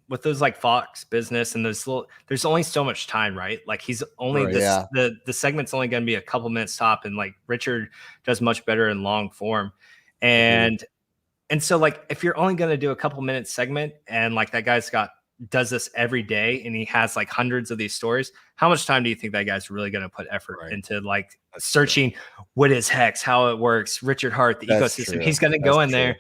With those like Fox Business and there's only so much time, right? Like he's only the segment's only going to be a couple minutes top, and like Richard does much better in long form. And so like if you're only going to do a couple minutes segment and like that guy's does this every day and he has like hundreds of these stories, how much time do you think that guy's really going to put effort into like searching what is Hex, how it works, Richard Hart, the ecosystem? True. He's going to go in there,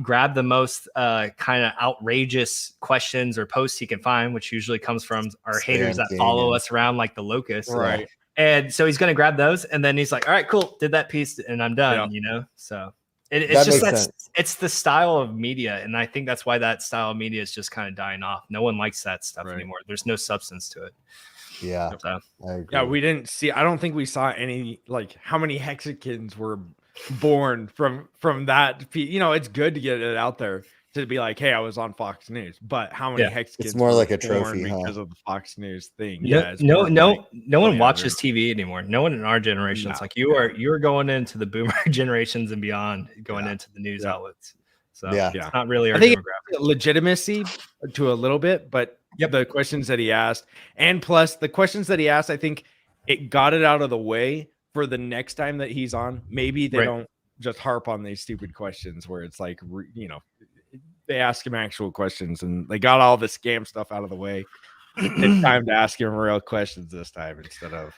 grab the most kind of outrageous questions or posts he can find, which usually comes from our haters that follow us around like the locusts. Right. And so he's going to grab those and then he's like, all right, cool, did that piece and I'm done, So it's just it's the style of media, and I think that's why that style of media is just kind of dying off. No one likes that stuff anymore. There's no substance to it. Yeah, so, we didn't see. I don't think we saw any like how many Hexicans were born from that. It's good to get it out there to be like, hey, I was on Fox News, but how many Hexicans? It's more like a trophy because of the Fox News thing. No one watches TV anymore. No one in our generation. It's like you are going into the boomer generations and beyond, going into the news outlets. So it's not really our demographic. Legitimacy to a little bit, but the questions that he asked, and plus the questions that he asked, I think it got it out of the way for the next time that he's on. Maybe they don't just harp on these stupid questions where it's like, they ask him actual questions and they got all the scam stuff out of the way. It's time to ask him real questions this time instead of.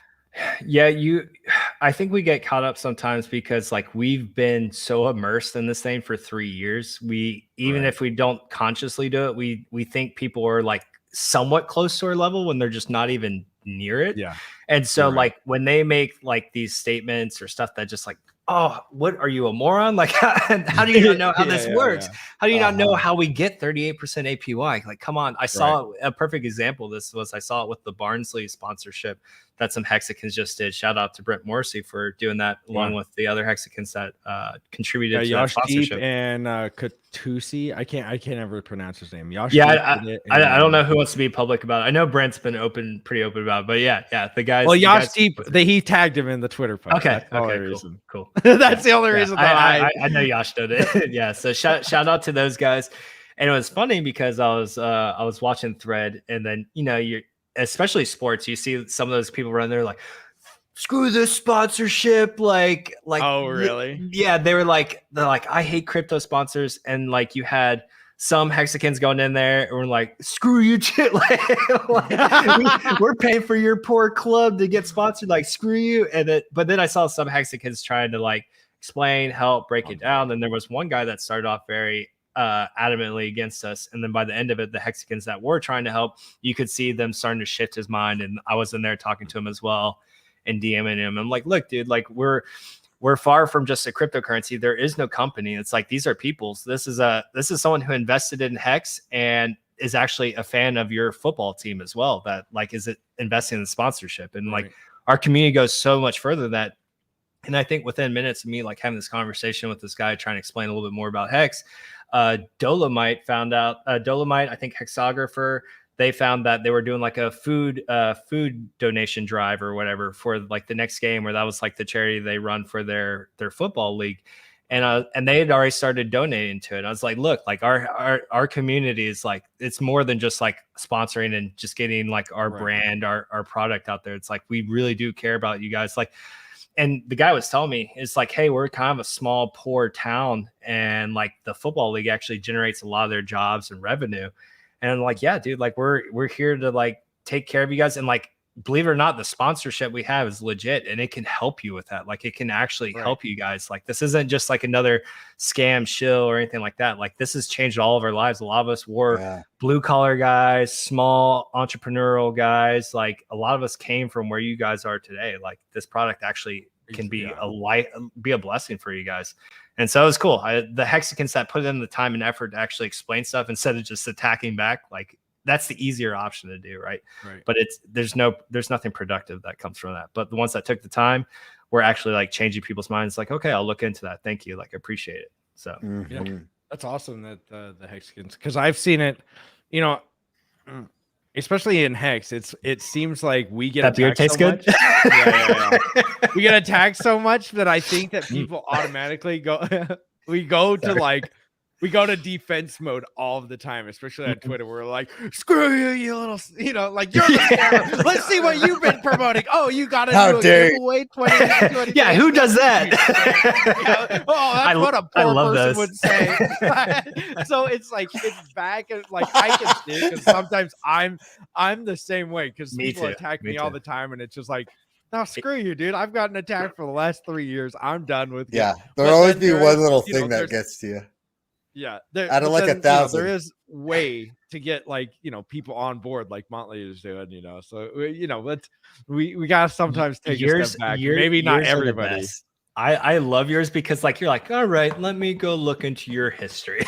I think we get caught up sometimes because like we've been so immersed in this thing for 3 years. Even if we don't consciously do it, we think people are like somewhat close to our level when they're just not even near it. Yeah. And so like when they make like these statements or stuff that just like, oh, what are you, a moron? Like, how do you not know how this works? How do you not know how we get 38% APY? Like, come on. I saw a perfect example. I saw it with the Barnsley sponsorship. that some Hexicans just did. Shout out to Brent Morrissey for doing that, along with the other Hexicans that contributed to that sponsorship. And Katusi. I can't ever pronounce his name. Yash. Yeah, I don't know who wants to be public about it. I know Brent's been pretty open about it, but yeah, the guys. Well, Yash Deep, he tagged him in the Twitter post. Okay, cool. Cool. That's the only reason that I know Yash did it. Yeah, so shout out to those guys. And it was funny because I was watching Thread, and then you're, especially sports, you see some of those people run there like, screw this sponsorship, like oh really? Yeah, they're like I hate crypto sponsors, and like you had some Hexicans going in there and were like, screw you, we're paying for your poor club to get sponsored, like screw you. But then I saw some Hexicans trying to like explain, help break it down. And there was one guy that started off very adamantly against us, and then by the end of it, the Hexicans that were trying to help, you could see them starting to shift his mind. And I was in there talking to him as well and DMing him. I'm like, look, dude, like we're far from just a cryptocurrency. There is no company. It's like, these are peoples. This is someone who invested in Hex and is actually a fan of your football team as well, that like is it investing in sponsorship. And like our community goes so much further than that. And I think within minutes of me like having this conversation with this guy trying to explain a little bit more about Hex, Dolomite, I think Hexographer, they found that they were doing like a food donation drive or whatever for like the next game, where that was like the charity they run for their football league. And they had already started donating to it. I was like, look, like our community is like, it's more than just like sponsoring and just getting like our brand, our product out there. It's like, we really do care about you guys. Like, and the guy was telling me, it's like, hey, we're kind of a small, poor town, and like the football league actually generates a lot of their jobs and revenue. And I'm like, yeah, dude, like we're here to like take care of you guys. And like, believe it or not, the sponsorship we have is legit, and it can help you with that. Like it can actually help you guys. Like this isn't just like another scam shill or anything like that. Like this has changed all of our lives. A lot of us were blue collar guys, small entrepreneurial guys. Like a lot of us came from where you guys are today. Like this product actually can be a blessing for you guys. And so it was cool. The Hexicans that put in the time and effort to actually explain stuff instead of just attacking back, like that's the easier option to do, right? But there's nothing productive that comes from that. But the ones that took the time were actually like changing people's minds. Like, okay, I'll look into that. Thank you. Like, I appreciate it. So yeah, that's awesome that the Hexicans, because I've seen it, especially in Hex, it seems like we get that beer tastes so good. We get attacked so much that I think that people automatically go to defense mode all the time, especially on Twitter. We're like, screw you, you little, like you're the scammer. Let's see what you've been promoting. Oh, you got to do a giveaway 20. Yeah, who does that? That's what a poor person would say. So it's like, it's back, and like I can see it because sometimes I'm the same way, because people attack me all the time, and it's just like, no, screw you, dude. I've gotten attacked for the last 3 years. I'm done with you. Yeah, there'll always be one little thing that gets to you. Yeah, out of like 1,000, there is way to get like people on board, like Motleys is doing. So we gotta sometimes take a step back. Maybe not everybody. I love yours because like you're like, all right, let me go look into your history. You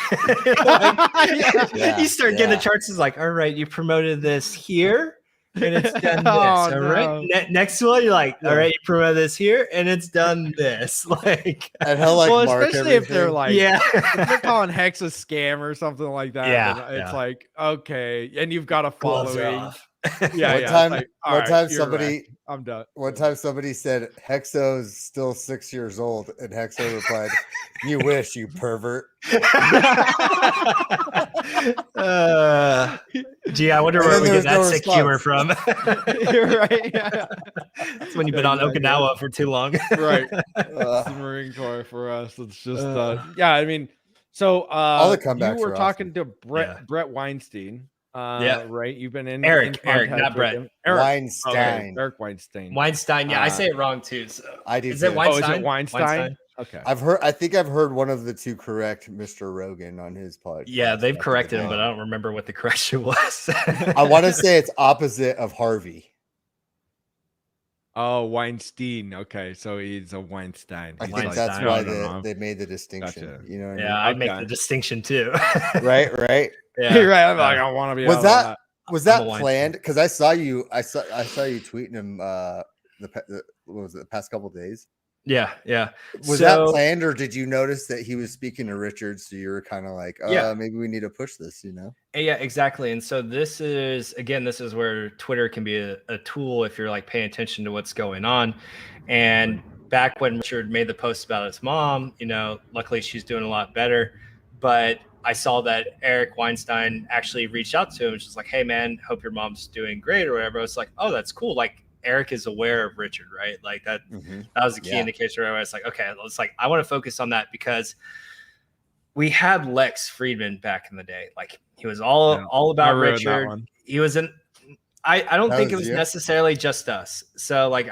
start getting the charts. Is like, all right, you promoted this here. And it's done this. All right. Next one, you're like, all right, you promote this here, and it's done this. Like, and he'll like, well, mark especially everything. if they're like, if they're calling Hex a scam or something like that. It's like, okay, and you've got a following. One time somebody, I'm done. One time somebody said Hexo's still 6 years old, and Hexo replied, "You wish, you pervert." Gee, I wonder where we get that sick humor from. You're right. Yeah. That's when you've been on Okinawa for too long. Right. It's the Marine Corps for us. It's just I mean, so all the comebacks you were talking awesome. to Brett Weinstein. Right. You've been in Eric, not Brett. Eric Weinstein. Okay. Eric Weinstein. Weinstein. Yeah, I say it wrong too. So. I do. Is it Weinstein? Oh, is it Weinstein? Okay. I think I've heard one of the two correct Mr. Rogan on his podcast. Yeah, they've corrected him, but I don't remember what the correction was. I want to say it's opposite of Harvey. Oh, Weinstein. Okay, so he's a Weinstein. I think that's why they made the distinction. Gotcha. You know what I mean? I make the distinction too. Right. Yeah. You're right. I'm like, I want to be. Was that planned? Because I saw you tweeting him what was it, the past couple of days? Yeah. Was that planned, or did you notice that he was speaking to Richard, so you were kind of like, maybe we need to push this, you know? Yeah, exactly. And so this is where Twitter can be a tool if you're like paying attention to what's going on. And back when Richard made the post about his mom, you know, luckily she's doing a lot better. But I saw that Eric Weinstein actually reached out to him and just like, hey man, hope your mom's doing great or whatever. I was like, oh, that's cool. Like Eric is aware of Richard, right? Like that was the key indicator where I was like, okay, it's like I want to focus on that because we had Lex Friedman back in the day. Like he was all about Richard. He was I don't think it was necessarily just us. So like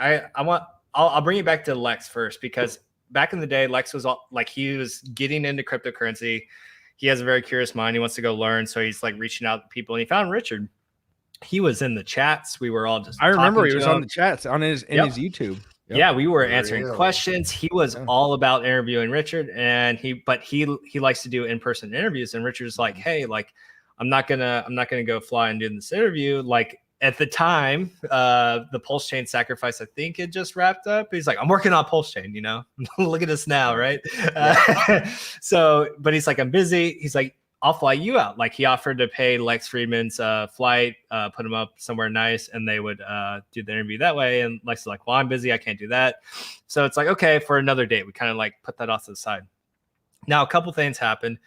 I'll bring you back to Lex first, because back in the day, Lex was he was getting into cryptocurrency. He has a very curious mind. He wants to go learn. So he's like reaching out to people, and he found Richard. He was in the chats. We were all just. I remember he was on the chats on his YouTube. Yep. Yeah, we were answering questions. He was all about interviewing Richard, and he likes to do in-person interviews. And Richard's like, hey, like I'm not gonna go fly and do this interview. Like at the time, the PulseChain sacrifice, I think it just wrapped up. He's like, I'm working on PulseChain, you know, look at us now. Right. So, but he's like, I'm busy. He's like, I'll fly you out. Like he offered to pay Lex Friedman's flight, put him up somewhere nice, and they would do the interview that way. And Lex is like, well, I'm busy. I can't do that. So it's like, okay, for another date. We kind of like put that off to the side. Now, a couple things happened.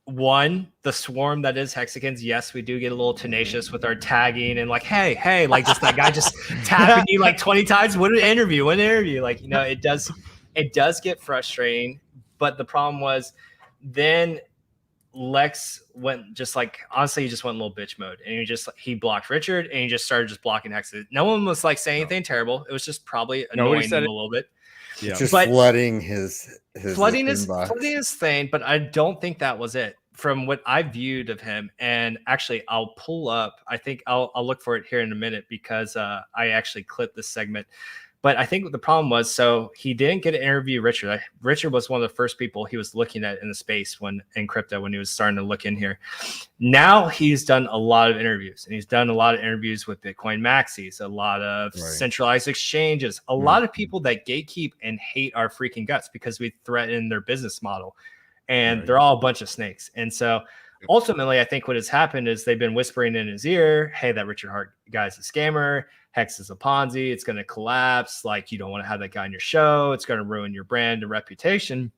One, the swarm that is Hexicans. Yes, we do get a little tenacious with our tagging and like, hey, like just that guy just tapping you like 20 times. What an interview. Like, you know, it does get frustrating. But the problem was then Lex went just like, honestly, he just went a little bitch mode, and he blocked Richard, and he just started just blocking Hexicans. No one was like saying anything terrible. It was just probably annoying him a little bit. Yeah, just flooding his thing, but I don't think that was it from what I viewed of him. And actually, I'll pull up. I think I'll look for it here in a minute, because I actually clipped this segment. But I think the problem was, so he didn't get to interview Richard. Richard was one of the first people he was looking at in the space in crypto when he was starting to look in here. Now he's done a lot of interviews, and he's done a lot of interviews with Bitcoin maxis, a lot of centralized exchanges, a lot of people that gatekeep and hate our freaking guts because we threaten their business model, and they're all a bunch of snakes. And so ultimately, I think what has happened is they've been whispering in his ear, hey, that Richard Hart guy's a scammer. Hex is a Ponzi. It's going to collapse. Like, you don't want to have that guy on your show. It's going to ruin your brand and reputation.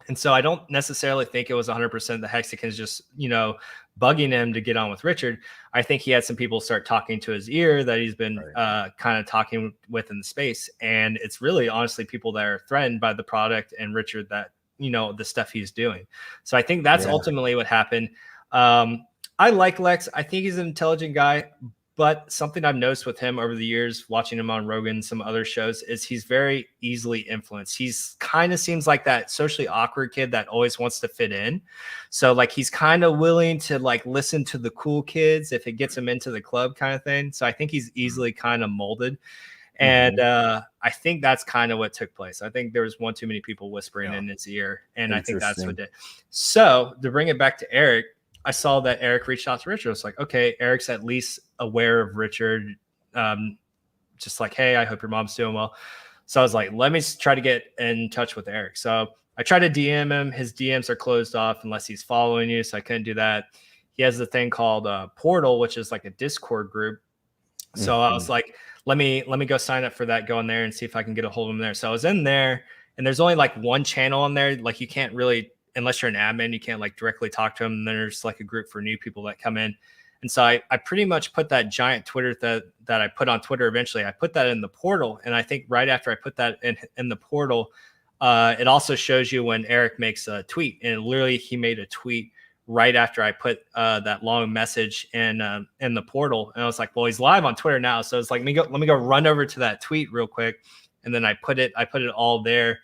And so I don't necessarily think it was 100% the Hexicans just, you know, bugging him to get on with Richard. I think he had some people start talking to his ear that he's been kind of talking with in the space. And it's really honestly people that are threatened by the product and Richard, that, you know, the stuff he's doing. So I think that's ultimately what happened. I like Lex. I think he's an intelligent guy. But something I've noticed with him over the years, watching him on Rogan, some other shows, is he's very easily influenced. He's kind of seems like that socially awkward kid that always wants to fit in. So like he's kind of willing to like listen to the cool kids if it gets him into the club kind of thing. So I think he's easily kind of molded. And I think that's kind of what took place. I think there was one too many people whispering in his ear. And I think that's what did. So to bring it back to Eric, I saw that Eric reached out to Richard. It's like, okay, Eric's at least aware of Richard. Just like, hey, I hope your mom's doing well. So I was like, let me try to get in touch with Eric. So I tried to DM him. His DMs are closed off unless he's following you. So I couldn't do that. He has the thing called Portal, which is like a Discord group. So I was like, let me go sign up for that, go in there and see if I can get a hold of him there. So I was in there, and there's only like one channel on there. Like you can't really, unless you're an admin, you can't like directly talk to him. And then there's like a group for new people that come in. And so I pretty much put that giant Twitter that I put on Twitter eventually, I put that in the portal. And I think right after I put that in the portal, it also shows you when Eric makes a tweet. And literally he made a tweet right after I put that long message in the portal. And I was like, well, he's live on Twitter now. So it's like, let me go run over to that tweet real quick. And then I put it all there.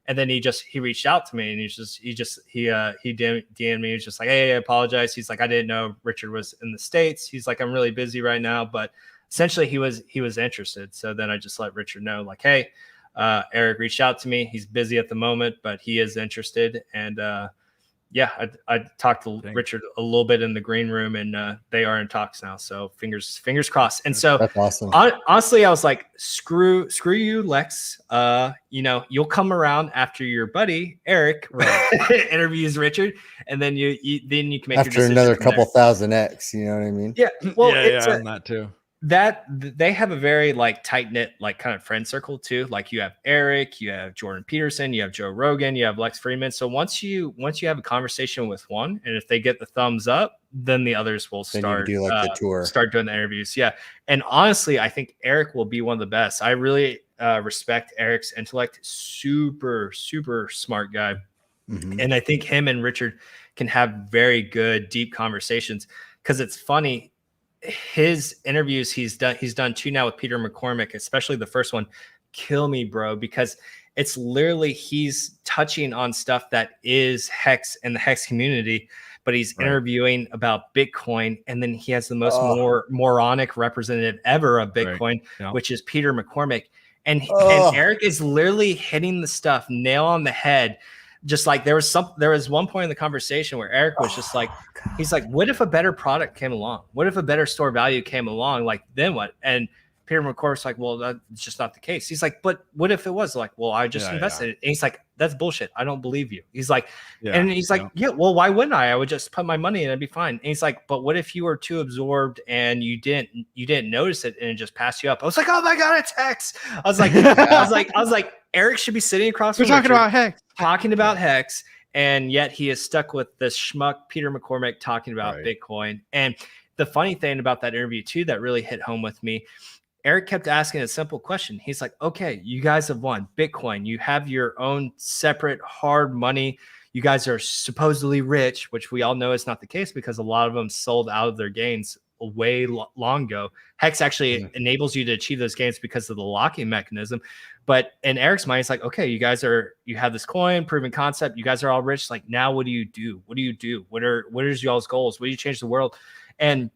And then he reached out to me, and he DM'd me. He was just like, hey, I apologize. He's like, I didn't know Richard was in the States. He's like, I'm really busy right now. But essentially he was interested. So then I just let Richard know, like, hey, Eric reached out to me. He's busy at the moment, but he is interested. And yeah, I talked to Richard a little bit in the green room, and they are in talks now. So fingers crossed. And so that's awesome. Honestly, I was like, screw you, Lex. You'll come around after your buddy Eric interviews Richard, and then you can make after your decision another couple thousand X. You know what I mean? Yeah. Well, I'm that too. That they have a very like tight knit like kind of friend circle too. Like you have Eric, you have Jordan Peterson, you have Joe Rogan, you have Lex Friedman. So once you have a conversation with one, and if they get the thumbs up, then the others will start do like the tour, start doing the interviews. Yeah, and honestly, I think Eric will be one of the best. I really respect Eric's intellect. Super smart guy, and I think him and Richard can have very good deep conversations because it's funny. His interviews he's done 2 now with Peter McCormick, especially the first one, kill me, bro, because it's literally he's touching on stuff that is Hex and the Hex community, but he's interviewing about Bitcoin, and then he has the most moronic representative ever of Bitcoin, which is Peter McCormick, and Eric is literally hitting the stuff nail on the head. Just like there was one point in the conversation where Eric was just like, he's like, what if a better product came along? What if a better store value came along? Like, then what? And Peter McCormick's like, well, that's just not the case. He's like, but what if it was? Like, well, I just invested it. And he's like, that's bullshit. I don't believe you. He's like, well, why wouldn't I? I would just put my money in and it'd be fine. And he's like, but what if you were too absorbed and you didn't notice it and it just passed you up? I was like, oh my God, it's Hex. I was like, Eric should be sitting across from talking about Hex, and yet he is stuck with this schmuck Peter McCormick talking about Bitcoin. And the funny thing about that interview too that really hit home with me, Eric kept asking a simple question. He's like, okay, you guys have won Bitcoin. You have your own separate hard money. You guys are supposedly rich, which we all know is not the case because a lot of them sold out of their gains way long ago. Hex actually enables you to achieve those gains because of the locking mechanism. But in Eric's mind, it's like, okay, you have this coin, proven concept. You guys are all rich. Like, now what do you do? What do you do? What is y'all's goals? What do you change the world? And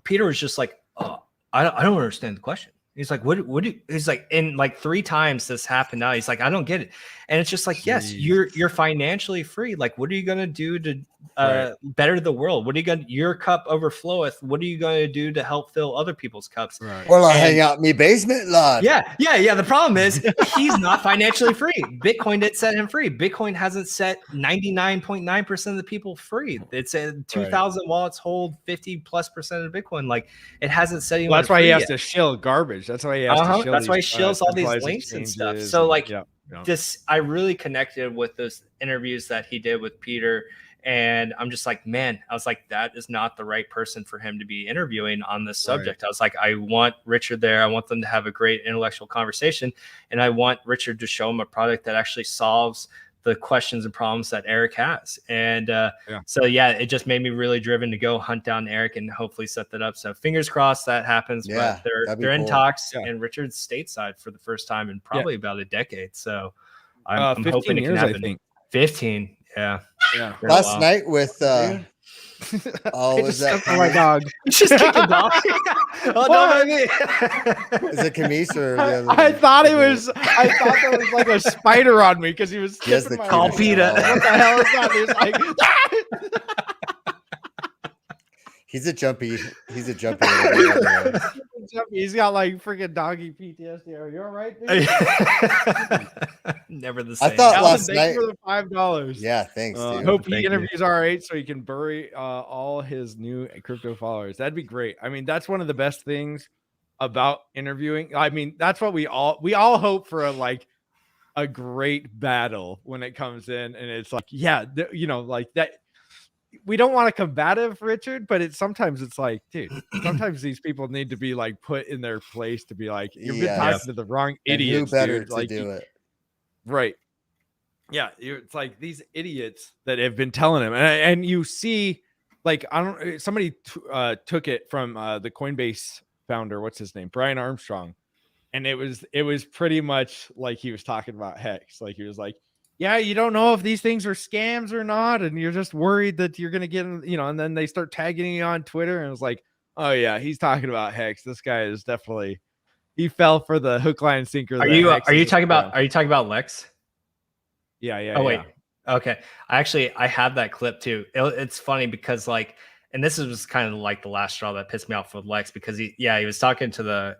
Peter was just like, oh, I don't understand the question. He's like, what do you, he's like, and like 3 times this happened now. He's like, I don't get it. And it's just like, yes, you're financially free. Like, what are you going to do to better the world? What are you going to, your cup overfloweth. What are you going to do to help fill other people's cups? Well, I hang out in me basement, lad. Yeah. The problem is he's not financially free. Bitcoin didn't set him free. Bitcoin hasn't set 99.9% of the people free. It's 2,000 wallets hold 50+% of Bitcoin. Like, it hasn't set anyone that's why free he has yet. to shill garbage. That's why he has to shill. That's why he shills all these links and stuff. So like this, I really connected with those interviews that he did with Peter. And I'm just like, man, I was like, that is not the right person for him to be interviewing on this subject. I was like, I want Richard there. I want them to have a great intellectual conversation. And I want Richard to show him a product that actually solves the questions and problems that Eric has. And so, it just made me really driven to go hunt down Eric and hopefully set that up. So fingers crossed that happens. But they're in talks and Richard's stateside for the first time in probably about a decade. So I'm hoping it can happen. I think. 15. Yeah. Last night with was that my dog? Just kicked a dog. No, is it Camise or the other I thought there was like a spider on me because he was called PETA. What the hell is that? He was like He's a jumpy. He's got like freaking doggy PTSD. Are you all right, dude? Never the same. I thought last night for the $5. Yeah, thanks. Dude. Hope he interviews R8 so he can bury all his new crypto followers. That'd be great. I mean, that's one of the best things about interviewing. I mean, that's what we all hope for a great battle when it comes in, and it's like, like that. We don't want a combative Richard, but sometimes it's like, dude, sometimes these people need to be like put in their place to be like, you've been talking to the wrong idiots. Who better dude. to like, do it? Right. Yeah. It's like these idiots that have been telling him. And you see, like, somebody took it from the Coinbase founder. What's his name? Brian Armstrong. And it was pretty much like he was talking about Hex. Like he was like, yeah, you don't know if these things are scams or not, and you're just worried that you're gonna get, and then they start tagging you on Twitter, and it was like, oh yeah, he's talking about Hex. This guy is definitely, he fell for the hook, line, sinker. Are you talking about Lex? Yeah. Oh wait, Okay. I have that clip too. It's funny because like, and this was kind of like the last straw that pissed me off with Lex, because he was talking to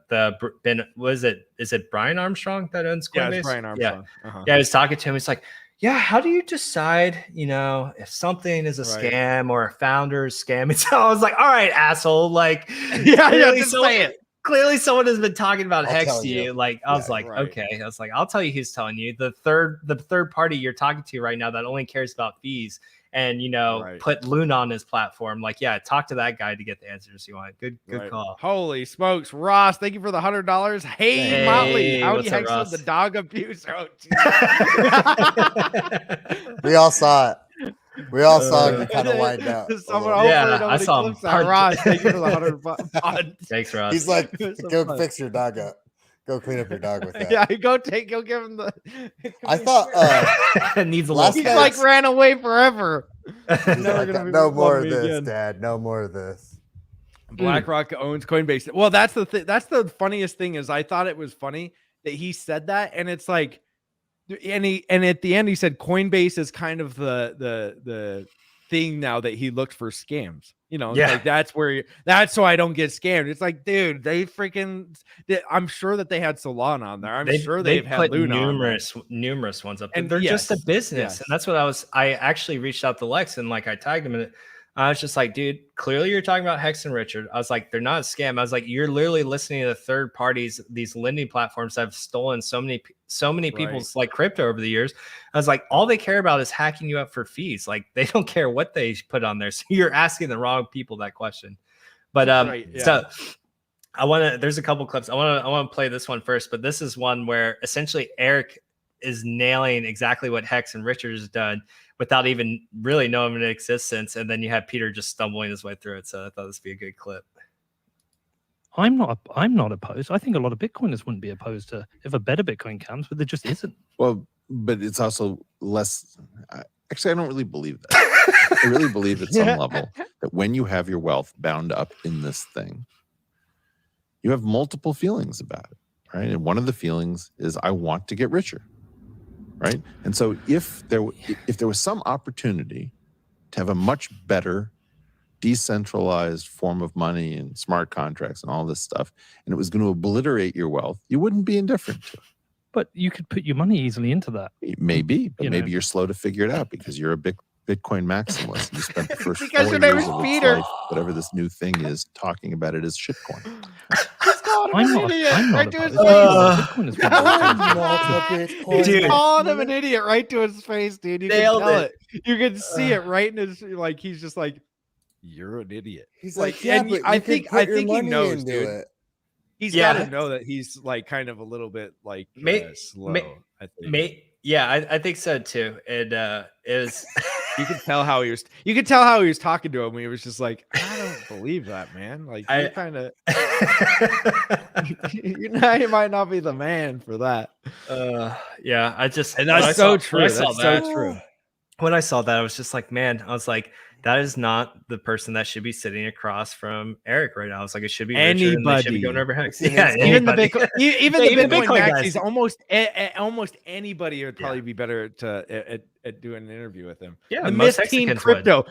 is it Brian Armstrong that owns Coinbase? Yeah, it's Brian Armstrong. Yeah, he was talking to him. He's like, yeah, how do you decide, if something is a scam or a founder's scam? And so I was like, all right, asshole. Like, just say it. Clearly someone has been talking about Hex to you. Like, I was like, okay. I was like, I'll tell you who's telling you. The third party you're talking to right now that only cares about fees and, put Luna on his platform. Like, yeah, talk to that guy to get the answers you want. Good call. Holy smokes. Ross, thank you for the $100. Hey, Motley, howdy Hex of the dog abuse. Oh, we all saw it. We all saw you kind of wind up. I saw him. Ross, thank you for the $100. Thanks, Ross. He's like, go fix your dog up. Go clean up your dog with that. Yeah, go give him the. I thought needs a little. He's like ran away forever. No more of this, again. Dad. No more of this. BlackRock owns Coinbase. Well, that's the thing. That's the funniest thing is I thought it was funny that he said that, and it's like. And at the end he said Coinbase is kind of the thing now that he looked for scams. Like that's so I don't get scammed. It's like, dude, I'm sure that they had Solana on there. I'm sure they've had Luna numerous ones up there. And they're just a business. And that's what I actually reached out to Lex and like I tagged him in it. I was just like, dude, clearly you're talking about Hex and Richard. I was like, they're not a scam. I was like, you're literally listening to third parties, these lending platforms that have stolen so many people's like crypto over the years. I was like, all they care about is hacking you up for fees. Like they don't care what they put on there. So you're asking the wrong people that question. But so there's a couple clips. I want to play this one first, but this is one where essentially Eric is nailing exactly what Hex and Richard has done without even really knowing it existence. And then you have Peter just stumbling his way through it. So I thought this would be a good clip. I'm not opposed. I think a lot of Bitcoiners wouldn't be opposed to if a better Bitcoin comes, but there just isn't. Well, but it's also less. Actually, I don't really believe that. I really believe at some level that when you have your wealth bound up in this thing, you have multiple feelings about it, right? And one of the feelings is I want to get richer. Right. And so if there was some opportunity to have a much better decentralized form of money and smart contracts and all this stuff, and it was going to obliterate your wealth, you wouldn't be indifferent to it. But you could put your money easily into that. Maybe, but maybe you're slow to figure it out because you're a Bitcoin maximalist. And you spent the first 4 years of its life, whatever this new thing is, talking about it as shitcoin. I'm not Dude, calling him an idiot right to his face, dude. You can tell it. You can see it right in his like. He's just like, "You're an idiot." He's like, "Yeah, but I think he knows, dude. He's got to know that he's like kind of a little bit like slow. I think. I think so too. It is. You could tell how he was. You could tell how he was talking to him. He was just like, "I don't believe that, man. Like, you're kind of, you might not be the man for that." Yeah, and that's so true. That's so true. When I saw that, I was just like, man, I was like, that is not the person that should be sitting across from Eric right now. I was like, it should be anybody. Richard, and they should be going over Hex. Yeah, even the Bitcoin, even the Bitcoin maxis, almost anybody would probably be better at doing an interview with him. Yeah, the Miss Teen Crypto,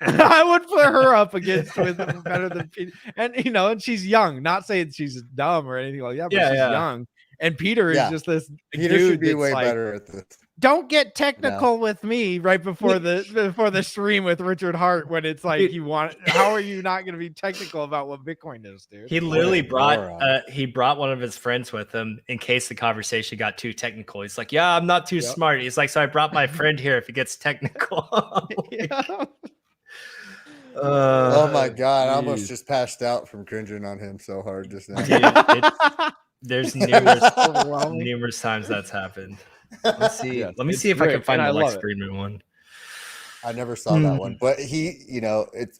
I would put her up against with better than Peter. And and she's young. Not saying she's dumb or anything like that, but she's young. And Peter is just this Peter dude should be way better at this. Don't get technical with me right before the stream with Richard Hart when it's like how are you not going to be technical about what Bitcoin is, dude? He literally brought one of his friends with him in case the conversation got too technical. He's like, "Yeah, I'm not too smart." He's like, "So I brought my friend here if it gets technical." Oh my god, I almost just passed out from cringing on him so hard just now. Dude, there's numerous times that's happened. Let's see. Let me see if I can find the Lex Friedman one. I never saw that one, but he,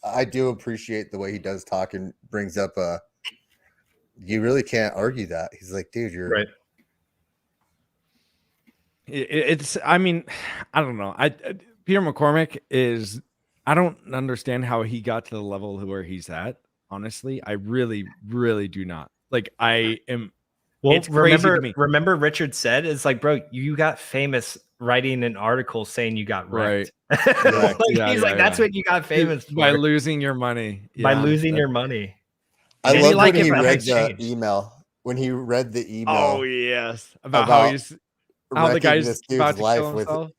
I do appreciate the way he does talk and brings up you really can't argue that. He's like, dude, you're right. I mean, I don't know. Peter McCormick I don't understand how he got to the level where he's at. Honestly, I really, really do not. Like, I am. Well, remember Richard said, it's like, bro, you got famous writing an article saying you got wrecked. Right. He's like, that's what you got famous for. By losing your money. By losing your money. I love like when he it, but read the changed. email. When he read the email. Oh yes, about how the guy's this about dude's to life kill himself.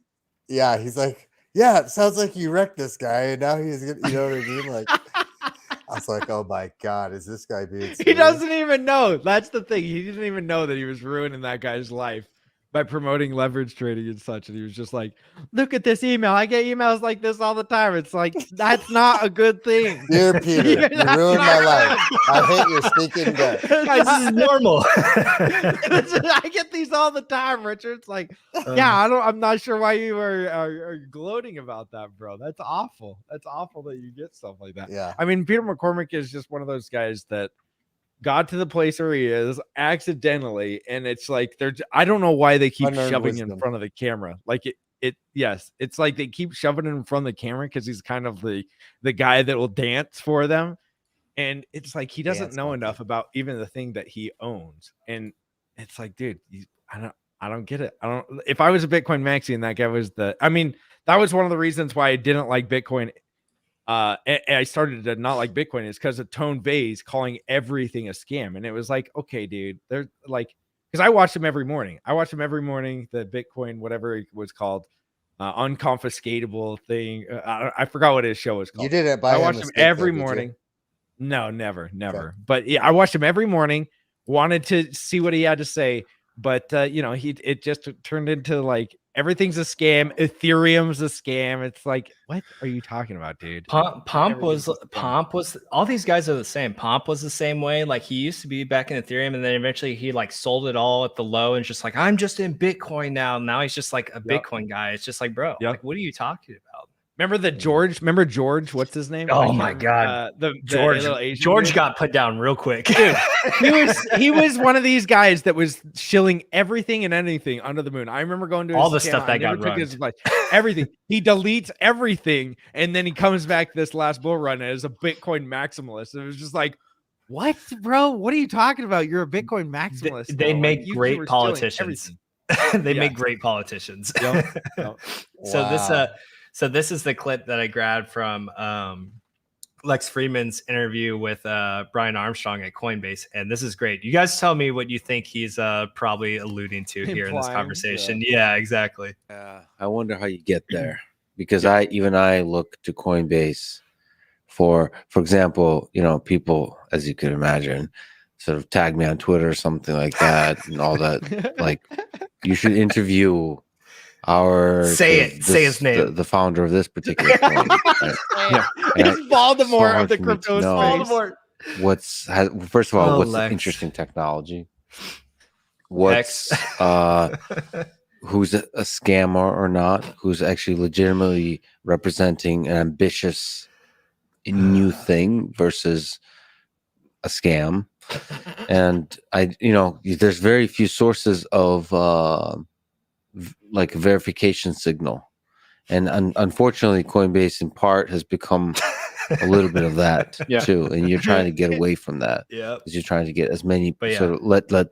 Yeah, he's like, yeah, it sounds like you wrecked this guy, and now he's gonna, you know what I mean? Like, I was like, oh my god, is this guy being serious? He doesn't even know. That's the thing. He didn't even know that he was ruining that guy's life by promoting leverage trading and such. And he was just like, look at this email. I get emails like this all the time. It's like, that's not a good thing. Dear Peter, you ruined my life. I hate your stinking guts. Guys, this is normal. I get these all the time, Richard. It's like, yeah, I'm not sure why you are gloating about that, bro. That's awful. That's awful that you get stuff like that. Yeah. I mean, Peter McCormick is just one of those guys that got to the place where he is accidentally, and it's like I don't know why they keep shoving him in front of the camera. Like it's like they keep shoving him in front of the camera because he's kind of the guy that will dance for them, and it's like he doesn't know enough about even the thing that he owns, and it's like, dude, I don't get it. If I was a Bitcoin maxi and that guy was that was one of the reasons why I didn't like Bitcoin. And I started to not like Bitcoin is because of Tone Vays calling everything a scam. And it was like, okay, dude, they're like, because I watched him every morning. The Bitcoin, whatever it was called, unconfiscatable thing. I forgot what his show was called. You didn't buy. I watched him every morning. No, never. Okay. But yeah, I watched him every morning. Wanted to see what he had to say, but it just turned into like everything's a scam. Ethereum's a scam. It's like, what are you talking about, dude? Pomp was all these guys are the same. Pomp was the same way. Like he used to be back in Ethereum, and then eventually he like sold it all at the low and just like, I'm just in Bitcoin now. Now he's just like a Bitcoin guy. It's just like, bro, like, what are you talking about? Remember George? What's his name? Oh my god, George got put down real quick. Dude, he was one of these guys that was shilling everything and anything under the moon. I remember going to all the stuff that got run. Everything. He deletes everything, and then he comes back this last bull run as a Bitcoin maximalist. It was just like, what, bro? What are you talking about? You're a Bitcoin maximalist. They make great politicians. They make great politicians. Yep. So this is the clip that I grabbed from Lex Friedman's interview with Brian Armstrong at Coinbase, and this is great. You guys tell me what you think he's probably alluding to here in this conversation. Yeah, exactly. I wonder how you get there, because I look to Coinbase for example, people, as you can imagine, sort of tag me on Twitter or something like that, and all that. Like, you should interview say his name, the founder of this particular coin. It's Voldemort of the crypto space. First of all, what's the interesting technology? What's who's a scammer or not? Who's actually legitimately representing an ambitious new thing versus a scam? And there's very few sources of like verification signal, and unfortunately Coinbase in part has become a little bit of that too, and you're trying to get away from that. Because you're trying to get as many sort of let that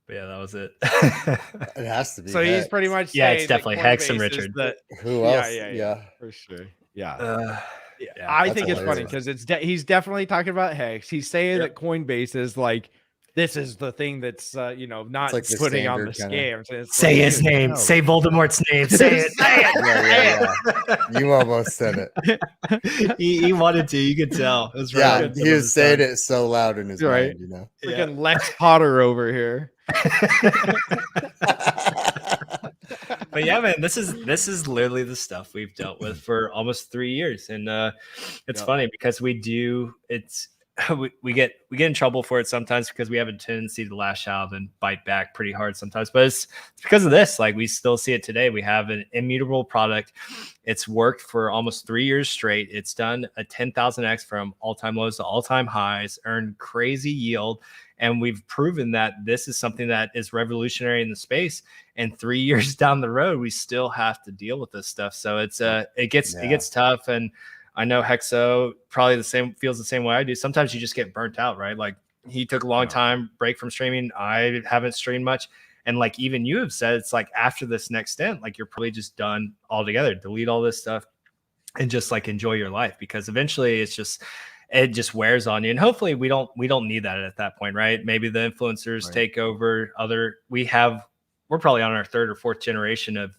was it. It has to be. So he's pretty much it's definitely Hex and Richard. Who else? Yeah, for sure. I think it's funny because he's definitely talking about Hex. He's saying that Coinbase is like, this is the thing that's not like putting on the scams. Say his name. No. Say Voldemort's name. Say it. Say it. Yeah. You almost said it. he wanted to. You could tell. It was he was saying it so loud in his mind. Freaking Lex Potter over here. But yeah, man, this is literally the stuff we've dealt with for almost 3 years, and it's funny because we get in trouble for it sometimes because we have a tendency to lash out and bite back pretty hard sometimes, but it's because of this. Like, we still see it today. We have an immutable product. It's worked for almost 3 years straight. It's done a 10,000x from all-time lows to all-time highs, earned crazy yield, and we've proven that this is something that is revolutionary in the space. And 3 years down the road, we still have to deal with this stuff. So it gets tough. And I know Hexo probably feels the same way I do. Sometimes you just get burnt out, right? Like, he took a long time break from streaming. I haven't streamed much. And like even you have said, it's like after this next stint, like you're probably just done altogether. Delete all this stuff and just like enjoy your life, because eventually it just wears on you. And hopefully we don't need that at that point, right? Maybe the influencers take over we're probably on our 3rd or 4th generation of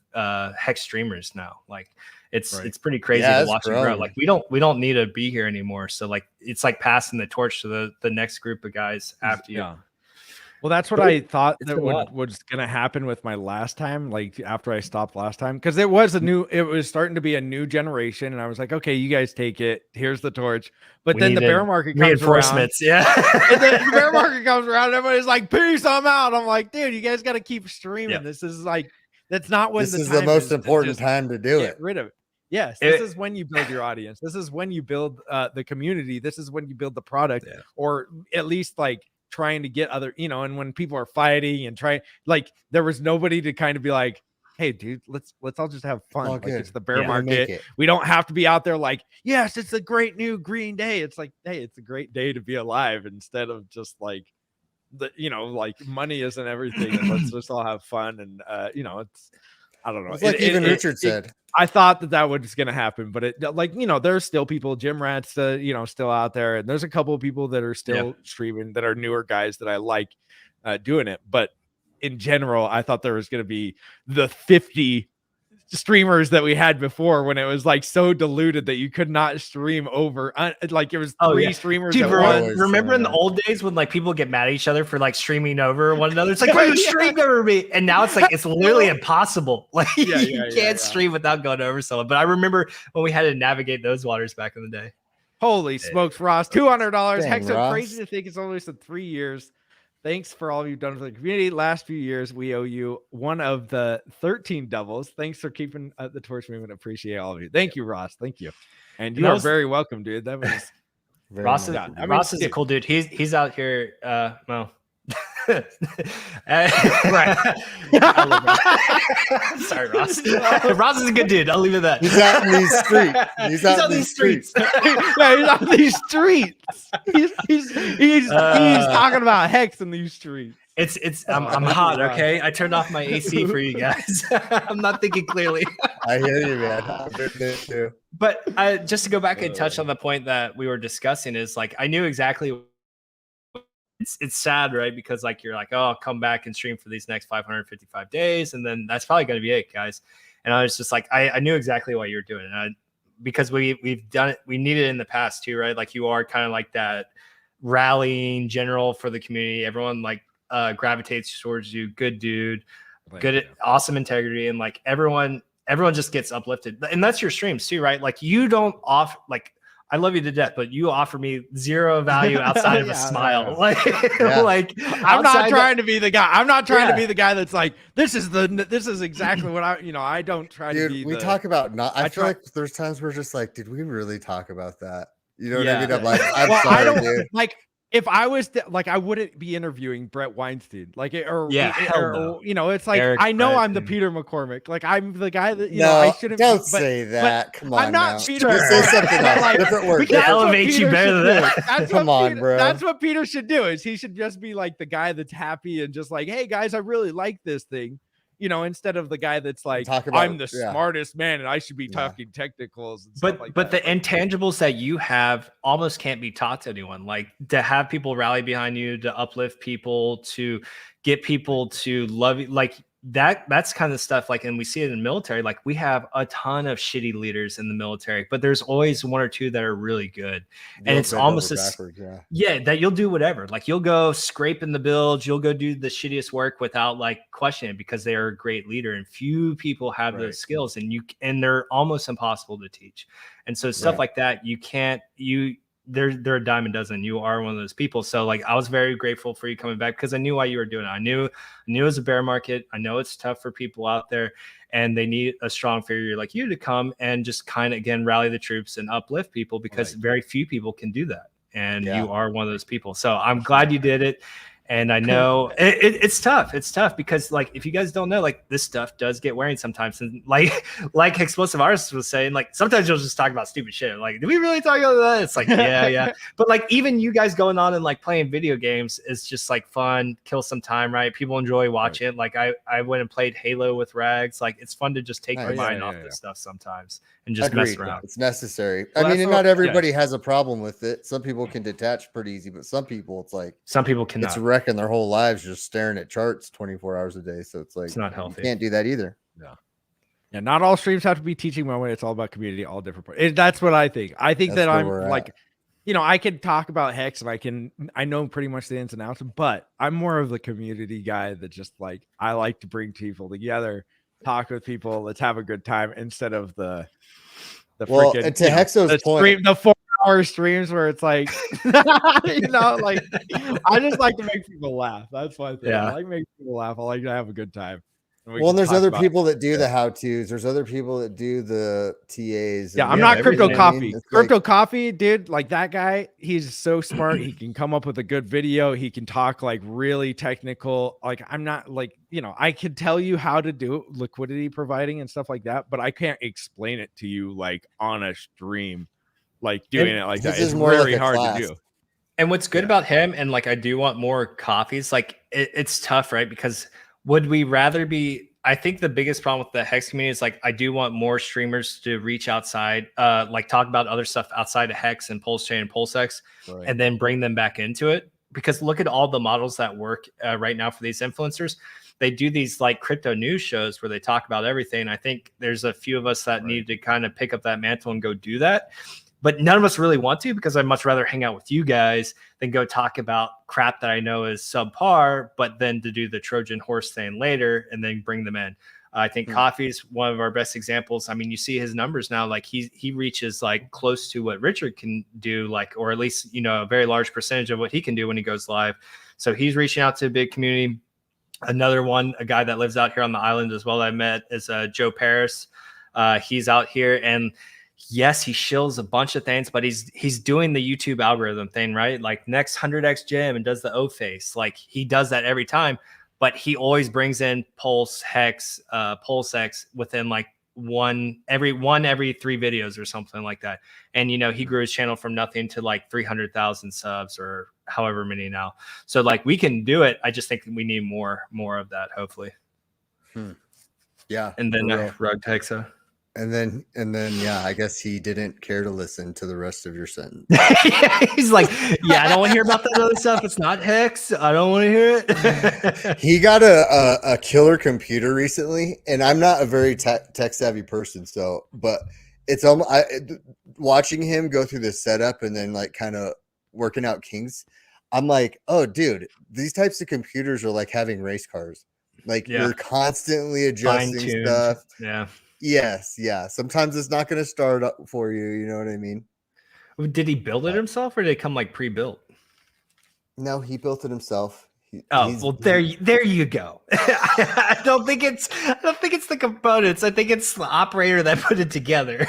Hex streamers now. Like it's pretty crazy to watch it grow. Like we don't need to be here anymore. So like it's like passing the torch to the next group of guys after you. Well, that's what I thought that was going to happen with my last time, like after I stopped last time, because it was starting to be a new generation. And I was like, okay, you guys take it. Here's the torch. But then the bear market comes around. And then the bear market comes around. And everybody's like, peace, I'm out. I'm like, dude, you guys got to keep streaming. This is like, that's not when this is the most important time to do it. Get rid of it. Yes, this is when you build your audience. This is when you build the community. This is when you build the product, or at least like trying to get other, and when people are fighting and like there was nobody to kind of be like, hey dude, let's all just have fun. Like it's the bear market. We don't have to be out there like, yes, it's a great new green day. It's like, hey, it's a great day to be alive, instead of just like like money isn't everything, and let's just all have fun. And it's, I don't know. It's like Richard said. I thought that was going to happen, but there's still people, gym rats, still out there. And there's a couple of people that are still streaming that are newer guys that I like doing it. But in general, I thought there was going to be the 50 streamers that we had before, when it was like so diluted that you could not stream over. Like it was 3 streamers. Dude, remember in the old days when like people get mad at each other for like streaming over one another? It's like, you streamed over me. And now it's like, it's literally impossible. Like you can't stream without going over someone. But I remember when we had to navigate those waters back in the day. Holy smokes, Ross, $200. Heck, so crazy to think it's only been 3 years. Thanks for all you've done for the community. Last few years, we owe you one of the 13 doubles. Thanks for keeping the torch movement. Appreciate all of you. Thank you, Ross. Thank you. And you are very welcome, dude. That was Ross. Ross is a cool dude. He's out here. Right. Sorry, Ross. Ross is a good dude. I'll leave it at that. He's out in these streets. He's out in these streets. Yeah, he's on these streets. He's talking about Hex in these streets. I'm hot, okay? I turned off my AC for you guys. I'm not thinking clearly. I hear you, man. I'm there too. But just to go back and touch on the point that we were discussing, is like I knew exactly. It's sad, right? Because like you're like, oh, I'll come back and stream for these next 555 days, and then that's probably going to be it, guys. And I was just like, I knew exactly what you were doing, and because we've done it, we need it in the past too, right? Like you are kind of like that rallying general for the community. Everyone like gravitates towards you. Good dude, awesome integrity, and like everyone just gets uplifted. And that's your streams too, right? Like you don't off like. I love you to death, but you offer me zero value outside of a smile. Like I'm not trying to be the guy. I'm not trying to be the guy that's like, this is exactly what I don't try to be. We talk about I feel like there's times we're just like, did we really talk about that? You know what I mean? I'm like, I'm sorry, dude. Like, if I was like, I wouldn't be interviewing Brett Weinstein, like, it's like Eric, I know Brett, I'm the Peter McCormick, like I'm the guy that I shouldn't. Don't say that. Come on, I'm not now. Peter. Say something else. Like, different words. We can elevate you better than that. Come on, bro. That's what Peter should do. Is he should just be like the guy that's happy and just like, hey guys, I really like this thing. Instead of the guy that's like, I'm the smartest man and I should be talking technicals. And stuff like but the intangibles that you have almost can't be taught to anyone. Like to have people rally behind you, to uplift people, to get people to love you, like that's kind of stuff. Like, and we see it in the military. Like we have a ton of shitty leaders in the military, but there's always one or two that are really good. And it's almost that you'll do whatever. Like you'll go scrape in the bilge, you'll go do the shittiest work without like questioning it, because they are a great leader. And few people have those skills, and they're almost impossible to teach. And so stuff like that, they're a dime a dozen. You are one of those people. So like I was very grateful for you coming back, because I knew why you were doing it. I knew it was a bear market. I know it's tough for people out there, and they need a strong figure like you to come and just kind of again rally the troops and uplift people, because very few people can do that. And you are one of those people. So I'm glad you did it. And I know it's tough. It's tough because like if you guys don't know, like this stuff does get wearing sometimes. And like Explosive Artist was saying, like sometimes you'll just talk about stupid shit. Like, do we really talk about that? It's like, yeah. But like even you guys going on and like playing video games is just like fun, kill some time, right? People enjoy watching it. Like I went and played Halo with Rags. Like it's fun to just take your mind off this stuff sometimes and just mess around. It's necessary. Well, I mean, and not everybody has a problem with it. Some people can detach pretty easy, but some people it's like some people cannot. It's wrecking their whole lives just staring at charts 24 hours a day. So it's like it's not healthy. You can't do that either. Yeah, not all streams have to be teaching moment. It's all about community, all different parts. That's what I think. I think that I'm like, I can talk about Hex and I know pretty much the ins and outs, but I'm more of the community guy that just like, I like to bring people together, talk with people, let's have a good time instead of the freaking, to Hexo's point, the 4-hour streams where it's like, like I just like to make people laugh. That's my thing. I like making people laugh. I like to have a good time. Well, and there's other people that do the how-tos. There's other people that do the TAs. Yeah, I'm not Crypto Coffee. Crypto Coffee, dude, like that guy, he's so smart. He can come up with a good video. He can talk like really technical. Like I'm not like, I can tell you how to do liquidity providing and stuff like that, but I can't explain it to you like on a stream, like doing it like that. It's very hard to do. And what's good about him, and like I do want more coffees, like it's tough, right? Because would we rather be, I think the biggest problem with the Hex community is like, I do want more streamers to reach outside, like talk about other stuff outside of Hex and PulseChain and PulseX, and then bring them back into it. Because look at all the models that work right now for these influencers. They do these like crypto news shows where they talk about everything. I think there's a few of us that need to kind of pick up that mantle and go do that. But none of us really want to, because I'd much rather hang out with you guys than go talk about crap that I know is subpar, but then to do the Trojan horse thing later and then bring them in. I think Coffee's one of our best examples. I mean, you see his numbers now, like he reaches like close to what Richard can do, like, or at least, a very large percentage of what he can do when he goes live. So he's reaching out to a big community. Another one, a guy that lives out here on the island as well that I met is Joe Paris. He's out here, and yes, he shills a bunch of things, but he's doing the YouTube algorithm thing, right? Like next 100x gem and does the O face. Like he does that every time, but he always brings in Pulse, Hex, PulseX within like one every 3 videos or something like that. And he grew his channel from nothing to like 300,000 subs or however many now. So like we can do it. I just think we need more of that, hopefully. Yeah. And then Rug Hexa. And then, yeah, I guess he didn't care to listen to the rest of your sentence. He's like, I don't want to hear about that other stuff. It's not Hex. I don't want to hear it. He got a killer computer recently, and I'm not a very tech savvy person, but it's almost watching him go through the setup and then like kind of working out kinks. I'm like, oh, dude, these types of computers are like having race cars. Like you're constantly adjusting stuff. Yeah. Yes, yeah. Sometimes it's not going to start up for you. You know what I mean? Did he build it himself, or did it come like pre-built? No, he built it himself. There you go. I don't think it's the components. I think it's the operator that put it together.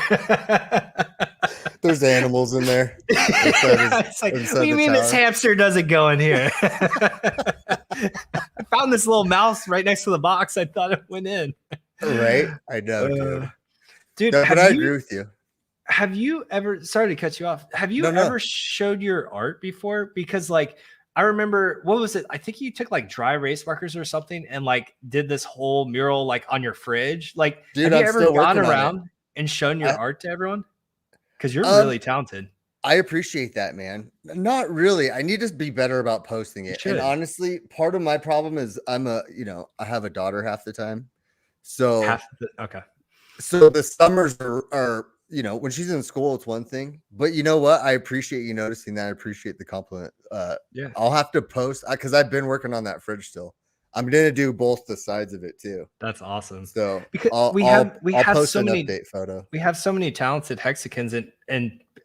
There's animals in there. It's like, what do you mean this hamster doesn't go in here? I found this little mouse right next to the box. I thought it went in. Right? I know, dude. No, but I agree with you. Have you ever, sorry to cut you off, have you ever showed your art before? Because like, I remember, what was it? I think you took like dry erase markers or something and like did this whole mural like on your fridge. Like, dude, have you ever gone around and shown your art to everyone? Because you're really talented. I appreciate that, man. Not really. I need to be better about posting it. And honestly, part of my problem is I have a daughter half the time. So So the summers are when she's in school, it's one thing. But you know what? I appreciate you noticing that. I appreciate the compliment. I'll have to post because I've been working on that fridge still. I'm gonna do both the sides of it too. That's awesome. So because I'll post so many update photo. We have so many talented Hexicans and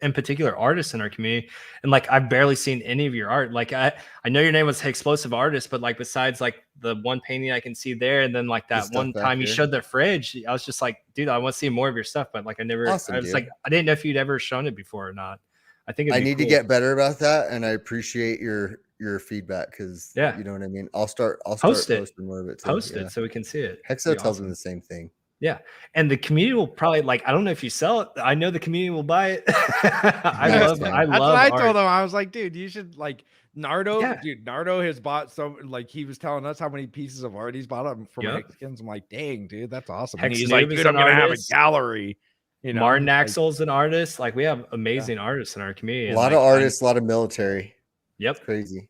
in particular artists in our community, and like I've barely seen any of your art. Like I know your name was Explosive Artist, but like besides like the one painting I can see there, and then like that one time you showed the fridge, I was just like, dude, I want to see more of your stuff. But like I didn't know if you'd ever shown it before or not. I think I need to get better about that, and I appreciate your your feedback because Yeah. you know what I mean. I'll start Post it. posting more of it too. Post Yeah. it so we can see it. Hexo tells me the same thing. Yeah. And the community will probably like, I don't know if you sell it. I know the community will buy it. I love That's what I art. told him. I was like, dude, you should like Nardo. Yeah. Dude, Nardo has bought so like he was telling us how many pieces of art he's bought up from Hexkins. I'm like, dang, dude, that's awesome. And he's like, dude, I'm gonna have a gallery. You know, Martin Axel's an artist. Like we have amazing artists in our community. A lot of artists, a lot of military. Yep. It's crazy.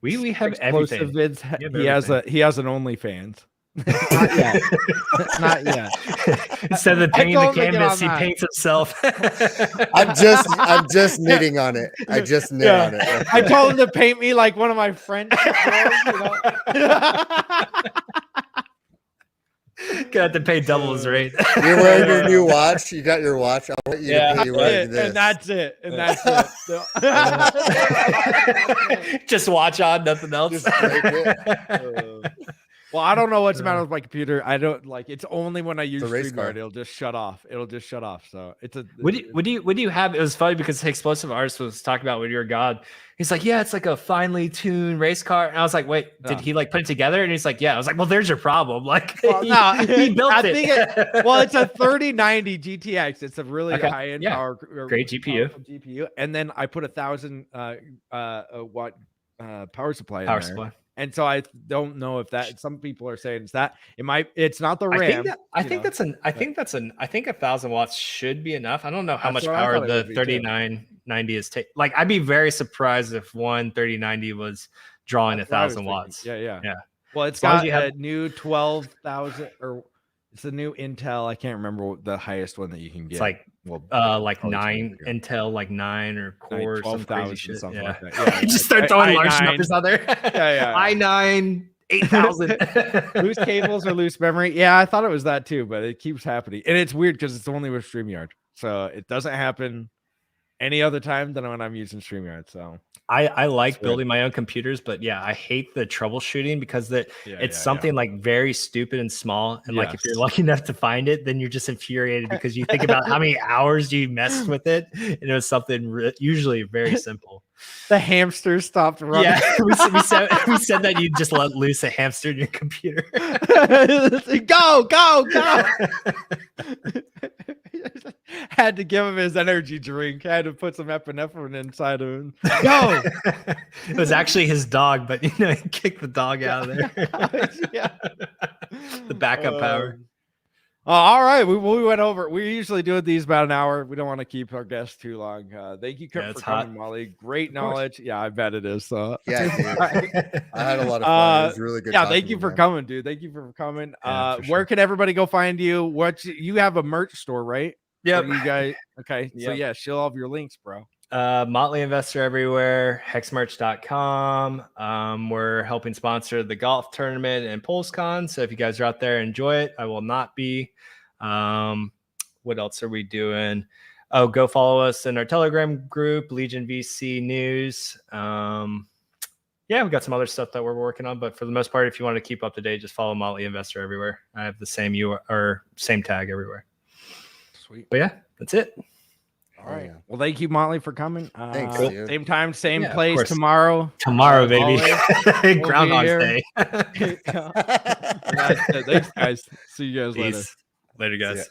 We have explosive everything. vids. He has an OnlyFans. Not yet. Not yet. Instead of the painting the canvas, he paints himself. I'm just knitting on it. I just knit on it. I told him to paint me like one of my French girls, you know? Gonna have to pay double his rate. You're wearing your new watch. You got your watch. I'll let you pay wearing this. And that's it. And that's it. Just watch on, nothing else. Just break it. Well, I don't know what's the matter with my computer. I don't like it's only when I use race car. StreamYard, it'll just shut off. So it's a What do you have? It was funny because the explosive artist was talking about when you're God. He's like, yeah, it's like a finely tuned race car. And I was like, wait, did he like put it together? And he's like, yeah. I was like, well, there's your problem. Like, well, no, he built it. It's a 3090 GTX. It's a really high end power, great GPU. And then I put 1,000 watt power supply in there. And so I don't know if that some people are saying it's not the RAM. I think 1,000 watts should be enough. I don't know how much power the 3990 is taking. Like I'd be very surprised if one 3090 was drawing 1,000 watts. Yeah. Well, it's got a new 12,000 or it's a new Intel. I can't remember the highest one that you can get. It's like 9 Intel, like 9 or core, 12,000 something like that. Yeah. Just start throwing large numbers out there. i9 8,000. Loose cables or loose memory. Yeah, I thought it was that too, but it keeps happening, and it's weird because it's only with StreamYard, so it doesn't happen any other time than when I'm using StreamYard. So I like building my own computers, but yeah, I hate the troubleshooting because it's something like very stupid and small. And like if you're lucky enough to find it, then you're just infuriated because you think about how many hours you messed with it. And it was something usually very simple. The hamster stopped running. Yeah, we said that you just let loose a hamster in your computer. Go. Had to give him his energy drink. Had to put some epinephrine inside of him. Go. It was actually his dog, but he kicked the dog out of there. The backup power. All right, we went over. We usually do these about an hour. We don't want to keep our guests too long. Thank you for coming, Molly. Great knowledge. Yeah, I bet it is. So yeah, I had a lot of fun. It was really good. Yeah, thank you for coming, dude. Thank you for coming. Where can everybody go find you? You have a merch store, right? Yeah, you guys. Okay, so yeah, show all of your links, bro. Motley Investor everywhere, hexmerch.com. We're helping sponsor the golf tournament and PulseCon. So if you guys are out there, enjoy it. I will not be. What else are we doing? Oh, go follow us in our Telegram group, Legion VC News. Yeah, we've got some other stuff that we're working on, but for the most part, if you want to keep up to date, just follow Motley Investor everywhere. I have the same same tag everywhere. Sweet. But yeah, that's it. All right. Well, thank you, Motley, for coming. Thanks. Same time, same place tomorrow. Tomorrow, baby. Groundhog Day. Thanks, guys. See you guys later. Later, guys.